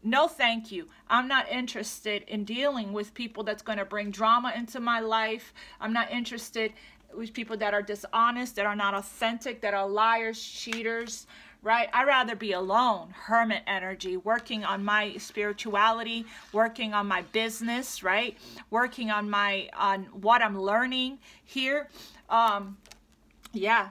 S1: no thank you. I'm not interested in dealing with people that's going to bring drama into my life. I'm not interested with people that are dishonest, that are not authentic, that are liars, cheaters, right? I'd rather be alone, hermit energy, working on my spirituality, working on my business, right? Working on what I'm learning here. Yeah.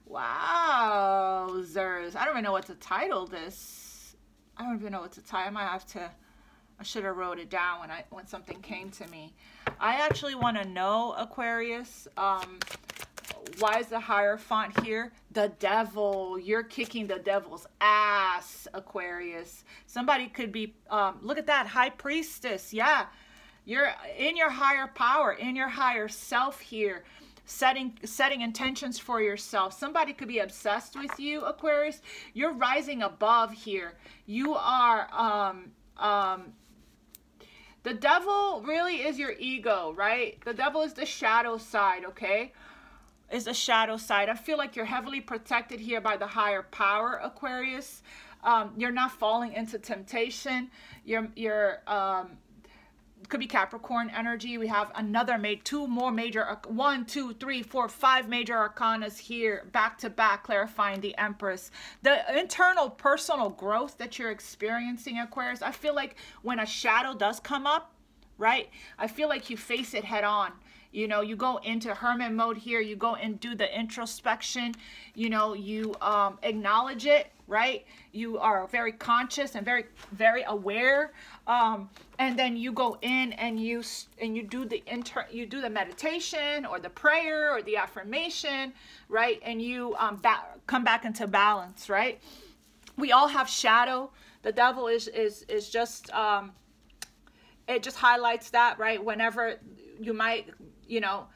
S1: Wow, Zers. I don't even know what to title this. I don't even know what to title. I should have wrote it down when something came to me. I actually want to know, Aquarius, why is the Hierophant here? The devil. You're kicking the devil's ass, Aquarius. Somebody could be, look at that, High Priestess. Yeah, you're in your higher power, in your higher self here, setting intentions for yourself. Somebody could be obsessed with you, Aquarius. You're rising above here. You are, the devil really is your ego, right? The devil is the shadow side, okay? Is the shadow side. I feel like you're heavily protected here by the higher power, Aquarius. You're not falling into temptation. Could be Capricorn energy. We have two more major, 1, 2, 3, 4, 5 major arcanas here, back to back, clarifying the Empress. The internal personal growth that you're experiencing, Aquarius, I feel like when a shadow does come up, right, I feel like you face it head on. You know, you go into hermit mode here, you go and do the introspection, you know, you acknowledge it, right? You are very conscious and very, very aware. And then you go in and you do the meditation or the prayer or the affirmation, right? And you come back into balance, right? We all have shadow. The devil is just, it just highlights that, right? Whenever you might, you know,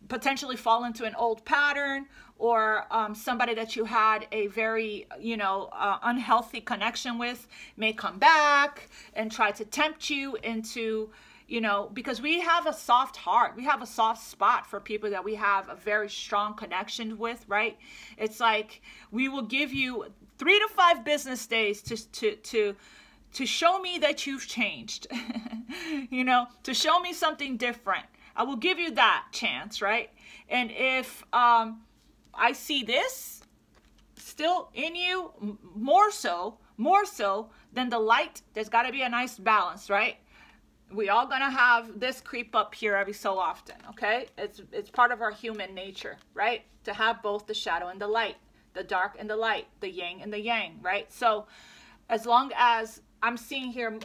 S1: potentially fall into an old pattern, or somebody that you had a very, you know, unhealthy connection with may come back and try to tempt you into, you know, because we have a soft heart. We have a soft spot for people that we have a very strong connection with, right? It's like we will give you 3 to 5 business days to show me that you've changed, you know, to show me something different. I will give you that chance, right? And if I see this still in you, more so than the light, there's got to be a nice balance, right? We all gonna have this creep up here every so often, okay? It's part of our human nature, right? To have both the shadow and the light, the dark and the light, the yin and the yang, right? So as long as I'm seeing here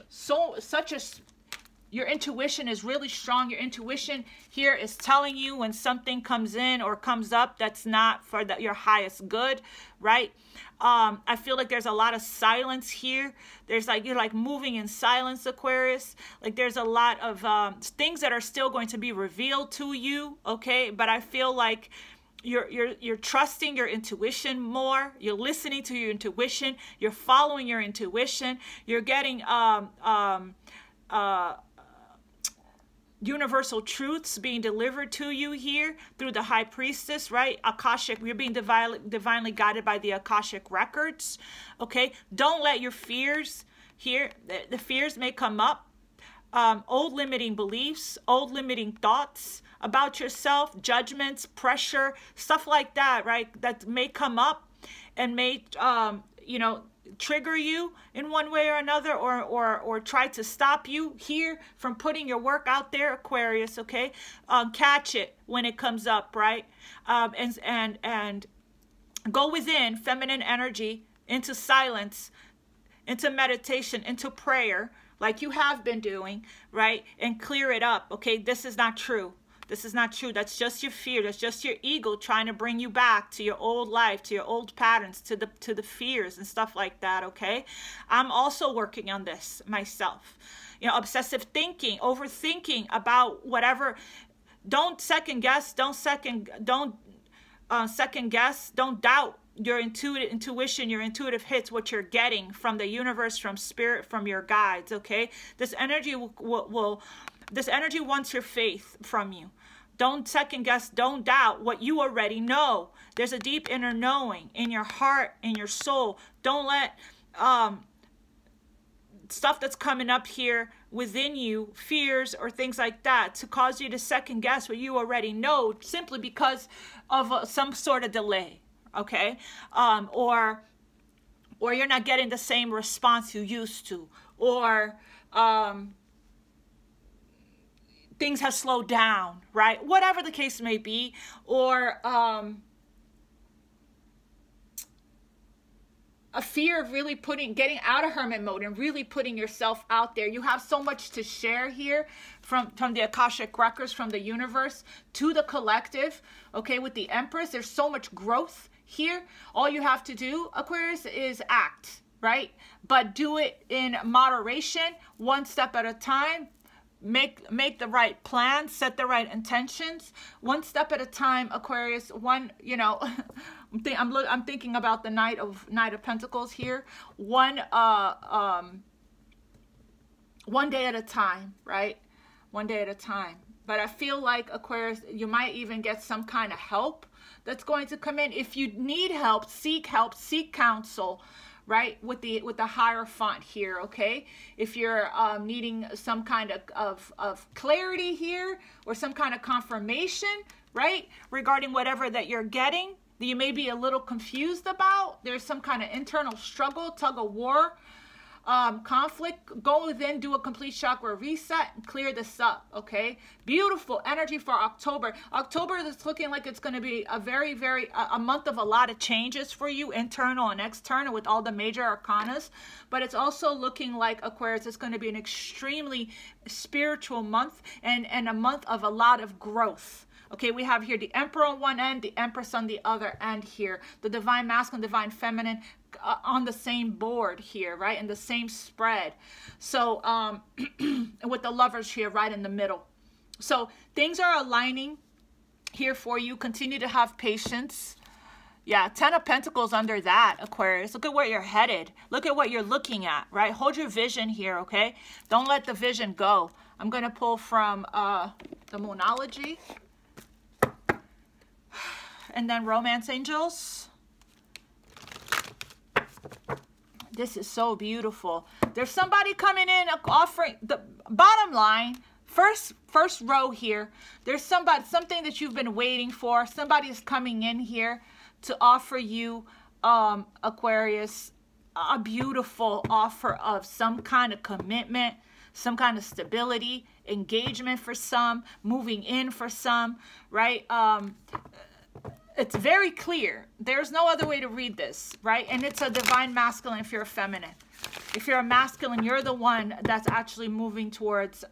S1: your intuition is really strong. Your intuition here is telling you when something comes in or comes up that's not for your highest good, right? I feel like there's a lot of silence here. There's like, you're like moving in silence, Aquarius. Like there's a lot of things that are still going to be revealed to you, okay? But I feel like you're trusting your intuition more. You're listening to your intuition. You're following your intuition. You're getting universal truths being delivered to you here through the High Priestess, right? Akashic, you're being divinely guided by the Akashic records, okay? Don't let your fears here, the fears may come up, old limiting beliefs, old limiting thoughts about yourself, judgments, pressure, stuff like that, right? That may come up and may, you know, trigger you in one way or another, or try to stop you here from putting your work out there, Aquarius, okay? Catch it when it comes up, right? And go within, feminine energy, into silence, into meditation, into prayer, like you have been doing, right? And clear it up, okay? This is not true. This is not true. That's just your fear. That's just your ego trying to bring you back to your old life, to your old patterns, to the fears and stuff like that, okay? I'm also working on this myself. You know, obsessive thinking, overthinking about whatever. Don't second guess. Don't second guess. Don't doubt your intuition, your intuitive hits, what you're getting from the universe, from spirit, from your guides, okay? This energy this energy wants your faith from you. Don't second guess, don't doubt what you already know. There's a deep inner knowing in your heart, in your soul. Don't let stuff that's coming up here within you, fears or things like that, to cause you to second guess what you already know, simply because of some sort of delay, okay? Or you're not getting the same response you used to, or things have slowed down, right? Whatever the case may be, or a fear of really getting out of hermit mode and really putting yourself out there. You have so much to share here from the Akashic records, from the universe to the collective. Okay, with the Empress, there's so much growth here. All you have to do, Aquarius, is act, right? But do it in moderation, one step at a time. Make the right plan, set the right intentions, one step at a time, Aquarius. One, you know, I'm thinking about the Knight of Pentacles here. One day at a time, right? One day at a time. But I feel like, Aquarius, you might even get some kind of help that's going to come in. If you need help, seek counsel, right, with the Hierophant here. Okay, if you're needing some kind of clarity here, or some kind of confirmation, right, regarding whatever that you're getting that you may be a little confused about, there's some kind of internal struggle, tug of war, conflict, go within, do a complete chakra reset, and clear this up. Okay, beautiful energy for October. October is looking like it's going to be a very, a month of a lot of changes for you, internal and external, with all the major arcanas. But it's also looking like, Aquarius, it's going to be an extremely spiritual month, and a month of a lot of growth. Okay, we have here the Emperor on one end, the Empress on the other end here, the Divine Masculine, Divine Feminine on the same board here, right, in the same spread. So with the Lovers here right in the middle. So things are aligning here for you. Continue to have patience. Yeah, 10 of Pentacles under that, Aquarius. Look at where you're headed. Look at what you're looking at, right? Hold your vision here, okay? Don't let the vision go. I'm going to pull from the Moonology. And then Romance Angels. This is so beautiful. There's somebody coming in offering, the bottom line, first row here, there's something that you've been waiting for. Somebody is coming in here to offer you, Aquarius, a beautiful offer of some kind of commitment, some kind of stability, engagement for some, moving in for some, right? It's very clear. There's no other way to read this, right? And it's a Divine Masculine if you're a feminine. If you're a masculine, you're the one that's actually moving towards,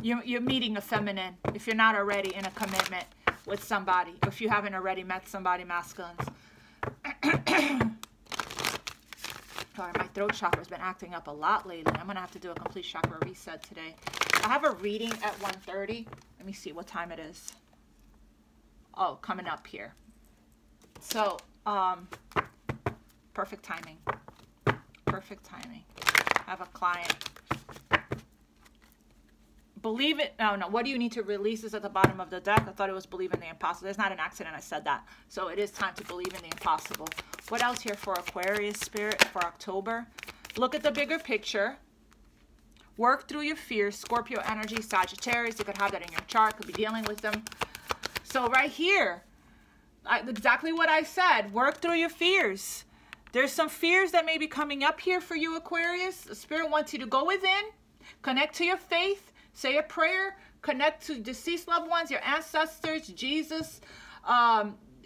S1: you're meeting a feminine if you're not already in a commitment with somebody, if you haven't already met somebody masculine. Sorry, my throat chakra has been acting up a lot lately. I'm going to have to do a complete chakra reset today. I have a reading at 1:30. Let me see what time it is. Oh, coming up here. So, perfect timing. Perfect timing. I have a client. Believe it. No. What do you need to release is at the bottom of the deck. I thought it was believe in the impossible. It's not an accident I said that. So it is time to believe in the impossible. What else here for Aquarius spirit for October? Look at the bigger picture. Work through your fears. Scorpio energy, Sagittarius. You could have that in your chart. Could be dealing with them. So right here, exactly what I said. Work through your fears. There's some fears that may be coming up here for you, Aquarius. The Spirit wants you to go within, connect to your faith, say a prayer, connect to deceased loved ones, your ancestors, Jesus,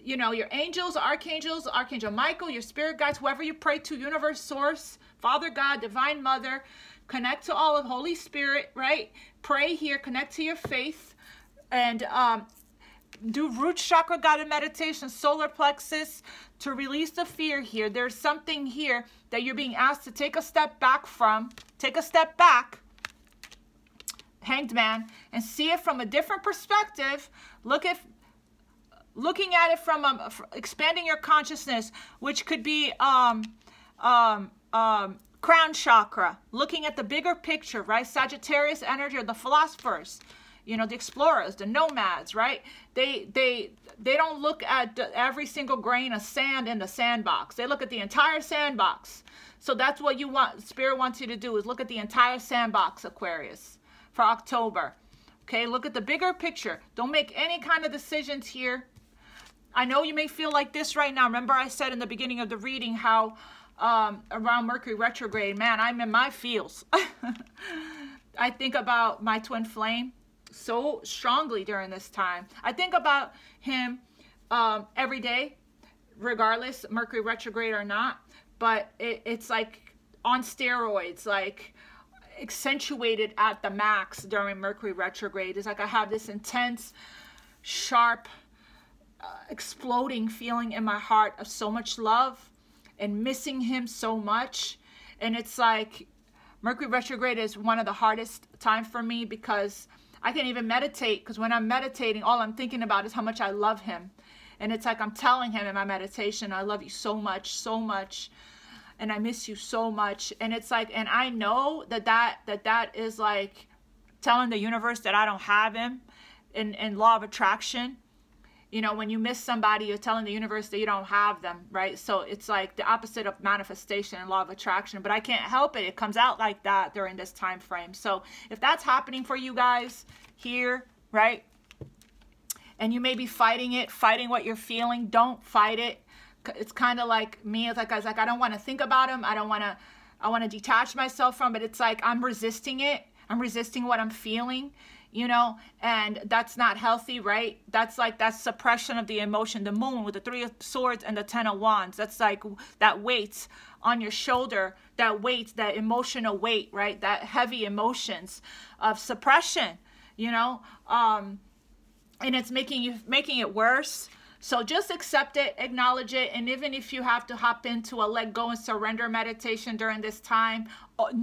S1: you know, your angels, archangels, Archangel Michael, your spirit guides, whoever you pray to, universe, source, Father God, Divine Mother. Connect to all of Holy Spirit, right? Pray here, connect to your faith, and do root chakra guided meditation, solar plexus, to release the fear here. There's something here that you're being asked to take a step back from. Take a step back, Hanged Man, and see it from a different perspective. Looking at it from expanding your consciousness, which could be crown chakra. Looking at the bigger picture, right? Sagittarius energy, or the philosophers. You know, the explorers, the nomads, right? They don't look at every single grain of sand in the sandbox. They look at the entire sandbox. So that's what you want. Spirit wants you to do, is look at the entire sandbox, Aquarius, for October. Okay, look at the bigger picture. Don't make any kind of decisions here. I know you may feel like this right now. Remember I said in the beginning of the reading how around Mercury retrograde, man, I'm in my feels. I think about my twin flame so strongly during this time. I think about him every day, regardless, Mercury retrograde or not. But it's like on steroids, like accentuated at the max during Mercury retrograde. It's like I have this intense, sharp, exploding feeling in my heart of so much love and missing him so much. And it's like Mercury retrograde is one of the hardest times for me because I can't even meditate, because when I'm meditating, all I'm thinking about is how much I love him. And it's like I'm telling him in my meditation, I love you so much, and I miss you so much. And it's like, and I know that is like telling the universe that I don't have him. In law of attraction, you know, when you miss somebody, you're telling the universe that you don't have them, right? So it's like the opposite of manifestation and law of attraction, but I can't help it. It comes out like that during this time frame. So if that's happening for you guys here, right? And you may be fighting it, fighting what you're feeling, don't fight it. It's kind of like me. It's like, I was like, I don't want to think about him. I want to detach myself from it. It's like I'm resisting it. I'm resisting what I'm feeling, you know, and that's not healthy, right? That's suppression of the emotion. The moon with the 3 of Swords and the 10 of Wands. That's like that weight on your shoulder, that weight, that emotional weight, right? That heavy emotions of suppression, you know, and it's making it worse. So just accept it, acknowledge it, and even if you have to hop into a let go and surrender meditation during this time,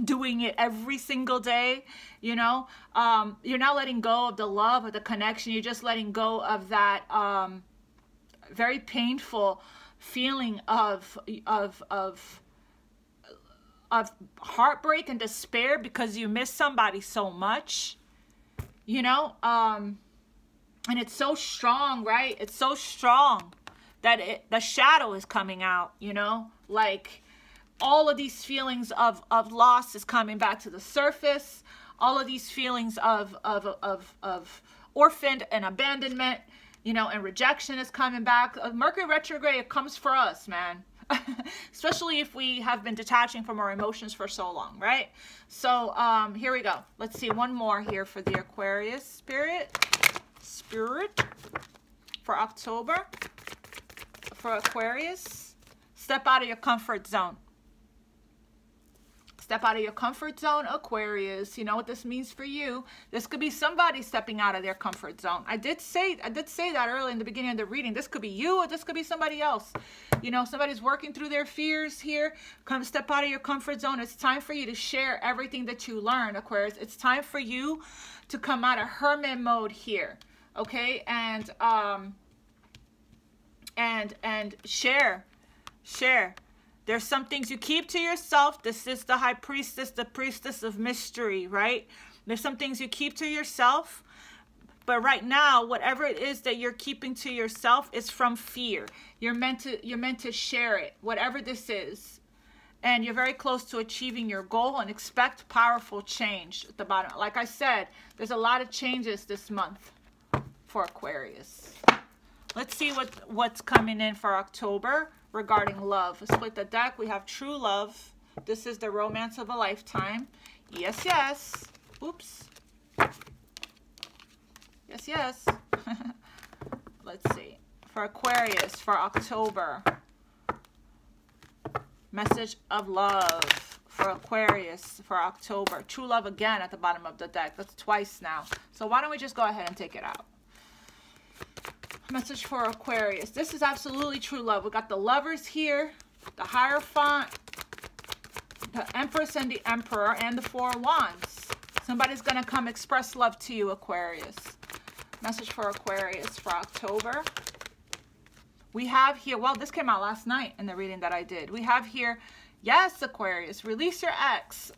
S1: doing it every single day, you know, you're not letting go of the love or the connection. You're just letting go of that very painful feeling of heartbreak and despair because you miss somebody so much, you know. And it's so strong, right? It's so strong that the shadow is coming out, you know? Like all of these feelings of loss is coming back to the surface. All of these feelings of orphaned and abandonment, you know, and rejection is coming back. Mercury retrograde comes for us, man. Especially if we have been detaching from our emotions for so long, right? So here we go. Let's see one more here for the Aquarius spirit for October. For Aquarius, step out of your comfort zone. Step out of your comfort zone, Aquarius. You know what this means for you. This could be somebody stepping out of their comfort zone. I did say that early in the beginning of the reading. This could be you, or this could be somebody else. You know, somebody's working through their fears here. Come step out of your comfort zone. It's time for you to share everything that you learn, Aquarius. It's time for you to come out of hermit mode here. Okay, and share. There's some things you keep to yourself. This is the High Priestess, the Priestess of Mystery, right? There's some things you keep to yourself, but right now, whatever it is that you're keeping to yourself is from fear. You're meant to share it, whatever this is. And you're very close to achieving your goal, and expect powerful change at the bottom. Like I said, there's a lot of changes this month for Aquarius. Let's see what's coming in for October regarding love. Let's split the deck. We have true love. This is the romance of a lifetime. Yes, yes. Oops. Yes, yes. Let's see. For Aquarius for October. Message of love for Aquarius for October. True love again at the bottom of the deck. That's twice now. So why don't we just go ahead and take it out. Message for Aquarius. This is absolutely true love. We got the Lovers here, the Hierophant, the Empress and the Emperor, and the Four of Wands. Somebody's going to come express love to you, Aquarius. Message for Aquarius for October. We have here, well, this came out last night in the reading that I did. We have here, yes, Aquarius, release your ex.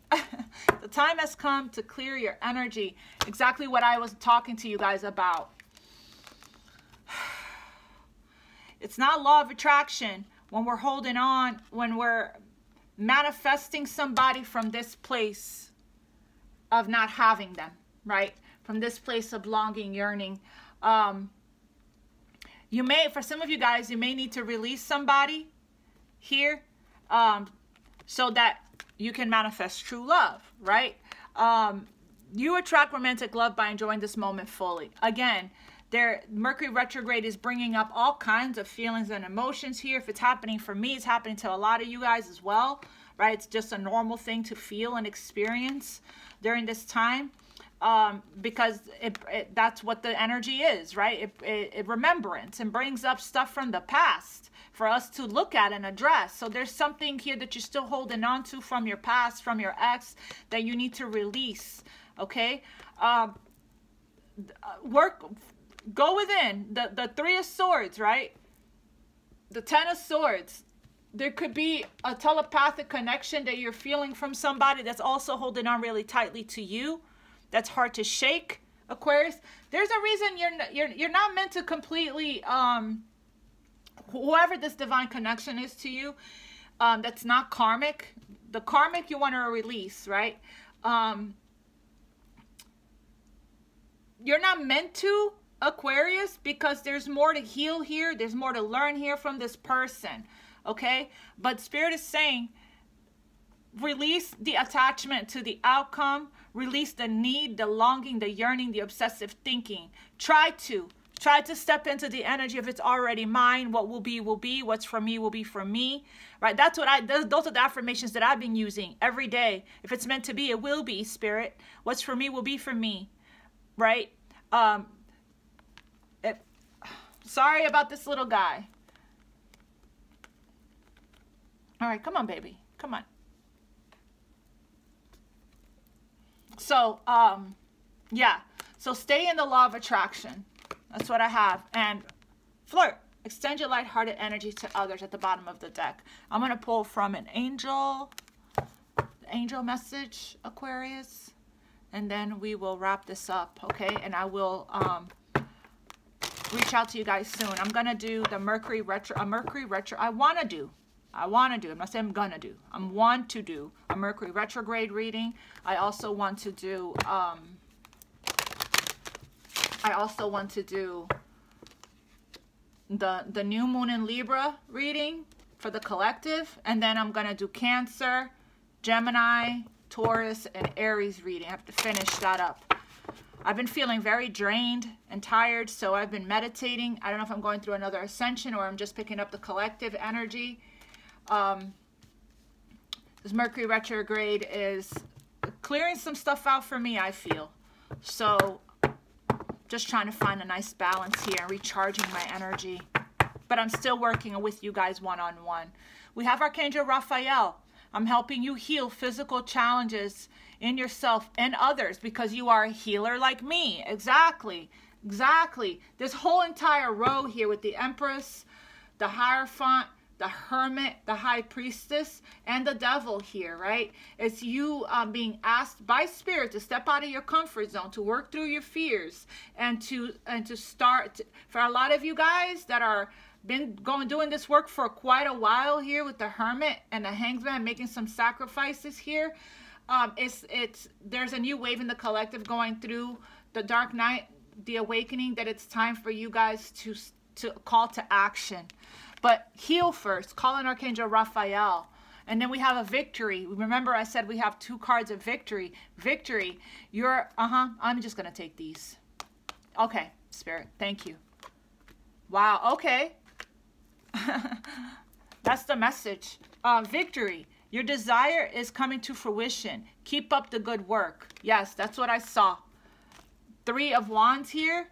S1: The time has come to clear your energy. Exactly what I was talking to you guys about. It's not law of attraction when we're holding on, when we're manifesting somebody from this place of not having them, right? From this place of longing, yearning. You may, for some of you guys, you may need to release somebody here so that you can manifest true love, right? You attract romantic love by enjoying this moment fully. Again, Mercury retrograde is bringing up all kinds of feelings and emotions here. If it's happening for me, it's happening to a lot of you guys as well, right? It's just a normal thing to feel and experience during this time, because that's what the energy is, right? It remembrance and brings up stuff from the past for us to look at and address. So there's something here that you're still holding on to from your past, from your ex, that you need to release, okay? Go within. The Three of Swords, right? The Ten of Swords. There could be a telepathic connection that you're feeling from somebody that's also holding on really tightly to you. That's hard to shake, Aquarius. There's a reason you're not meant to completely, whoever this divine connection is to you, that's not karmic. The karmic you want to release, right? You're not meant to, Aquarius, because there's more to heal here. There's more to learn here from this person, okay? But Spirit is saying, release the attachment to the outcome. Release the need, the longing, the yearning, the obsessive thinking. Try to step into the energy of it's already mine. What will be, what's for me will be for me, right? That's what those are the affirmations that I've been using every day. If it's meant to be, it will be, Spirit. What's for me will be for me, right? Sorry about this little guy. All right, come on, baby. Come on. So, yeah. So stay in the law of attraction. That's what I have. And flirt. Extend your lighthearted energy to others at the bottom of the deck. I'm going to pull from an angel message, Aquarius. And then we will wrap this up, okay? And I will reach out to you guys soon. I'm going to do the Mercury retro. I want to do. I'm not saying I'm going to do. I want to do a Mercury retrograde reading. I also want to do the new moon in Libra reading for the collective. And then I'm going to do Cancer, Gemini, Taurus, and Aries reading. I have to finish that up. I've been feeling very drained and tired, so I've been meditating. I don't know if I'm going through another ascension or I'm just picking up the collective energy. This Mercury retrograde is clearing some stuff out for me, I feel. So just trying to find a nice balance here and recharging my energy. But I'm still working with you guys one-on-one. We have Archangel Raphael. I'm helping you heal physical challenges in yourself and others because you are a healer like me. Exactly. Exactly. This whole entire row here with the Empress, the Hierophant, the Hermit, the High Priestess, and the Devil here, right? It's you being asked by Spirit to step out of your comfort zone, to work through your fears, and to start. For a lot of you guys that are doing this work for quite a while here with the Hermit and the Hangman, making some sacrifices here. There's a new wave in the collective going through the dark night, the awakening, that it's time for you guys to call to action. But heal first. Call in Archangel Raphael. And then we have a victory. Remember I said we have 2 cards of victory. Victory. I'm just going to take these. Okay, Spirit. Thank you. Wow. Okay. That's the message. Victory. Your desire is coming to fruition. Keep up the good work. Yes, that's what I saw. 3 of Wands here.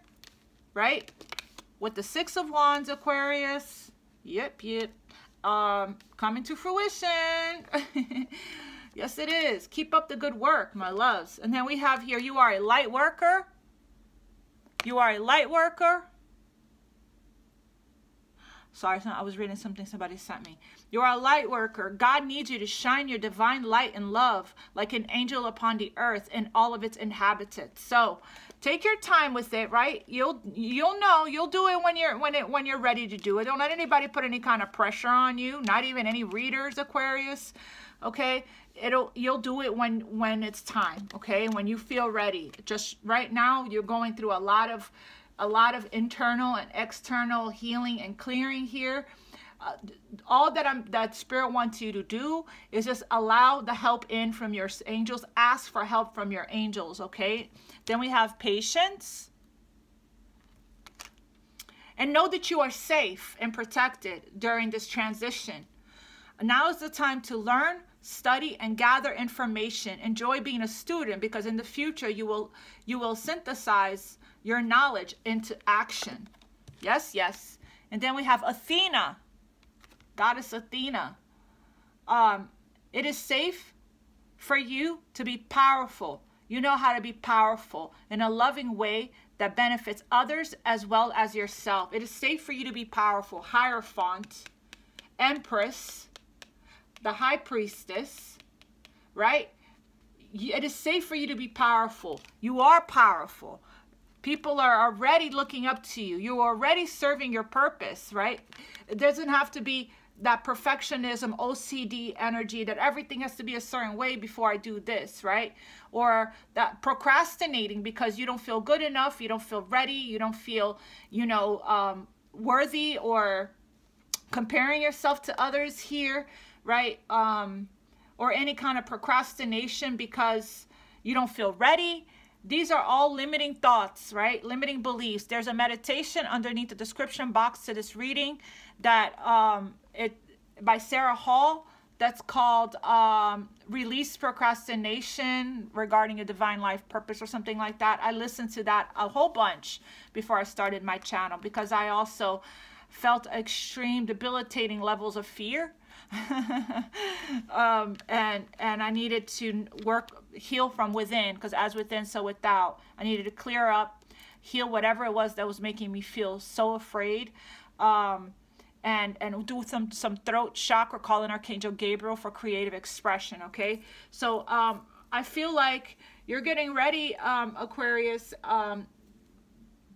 S1: Right? With the 6 of Wands, Aquarius. Yep. Coming to fruition. Yes, it is. Keep up the good work, my loves. And then we have here, you are a light worker. You are a light worker. Sorry, I was reading something somebody sent me. You are a light worker. God needs you to shine your divine light and love like an angel upon the earth and all of its inhabitants. So take your time with it, right? You'll know. You'll do it when you're ready to do it. Don't let anybody put any kind of pressure on you. Not even any readers, Aquarius. Okay? You'll do it when it's time. Okay? When you feel ready. Just right now, you're going through a lot of internal and external healing and clearing here. All that Spirit wants you to do is just allow the help in from your angels. Ask for help from your angels, okay? Then we have patience. And know that you are safe and protected during this transition. Now is the time to learn, study, and gather information. Enjoy being a student, because in the future you will synthesize your knowledge into action. Yes, yes. And then we have Athena, Goddess Athena. It is safe for you to be powerful. You know how to be powerful in a loving way that benefits others as well as yourself. It is safe for you to be powerful. Hierophant, Empress, the High Priestess, right? It is safe for you to be powerful. You are powerful. People are already looking up to you. You're already serving your purpose, right? It doesn't have to be that perfectionism, OCD energy, that everything has to be a certain way before I do this, right? Or that procrastinating because you don't feel good enough, you don't feel ready, you don't feel, worthy, or comparing yourself to others here, right? Or any kind of procrastination because you don't feel ready. These are all limiting thoughts, right? Limiting beliefs. There's a meditation underneath the description box to this reading that by Sarah Hall, that's called Release Procrastination Regarding a Divine Life Purpose, or something like that. I listened to that a whole bunch before I started my channel, because I also felt extreme debilitating levels of fear. And I needed to heal from within, because as within, so without. I needed to clear up, heal whatever it was that was making me feel so afraid, and do some throat chakra, calling Archangel Gabriel for creative expression. Okay, so I feel like you're getting ready, Aquarius.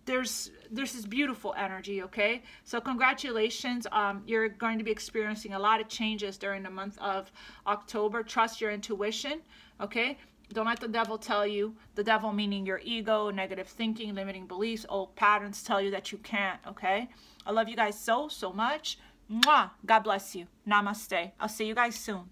S1: There's this beautiful energy, okay? So congratulations. You're going to be experiencing a lot of changes during the month of October. Trust your intuition, okay? Don't let the devil tell you, the devil meaning your ego, negative thinking, limiting beliefs, old patterns tell you that you can't, okay? I love you guys so much. Mwah! God bless you. Namaste. I'll see you guys soon.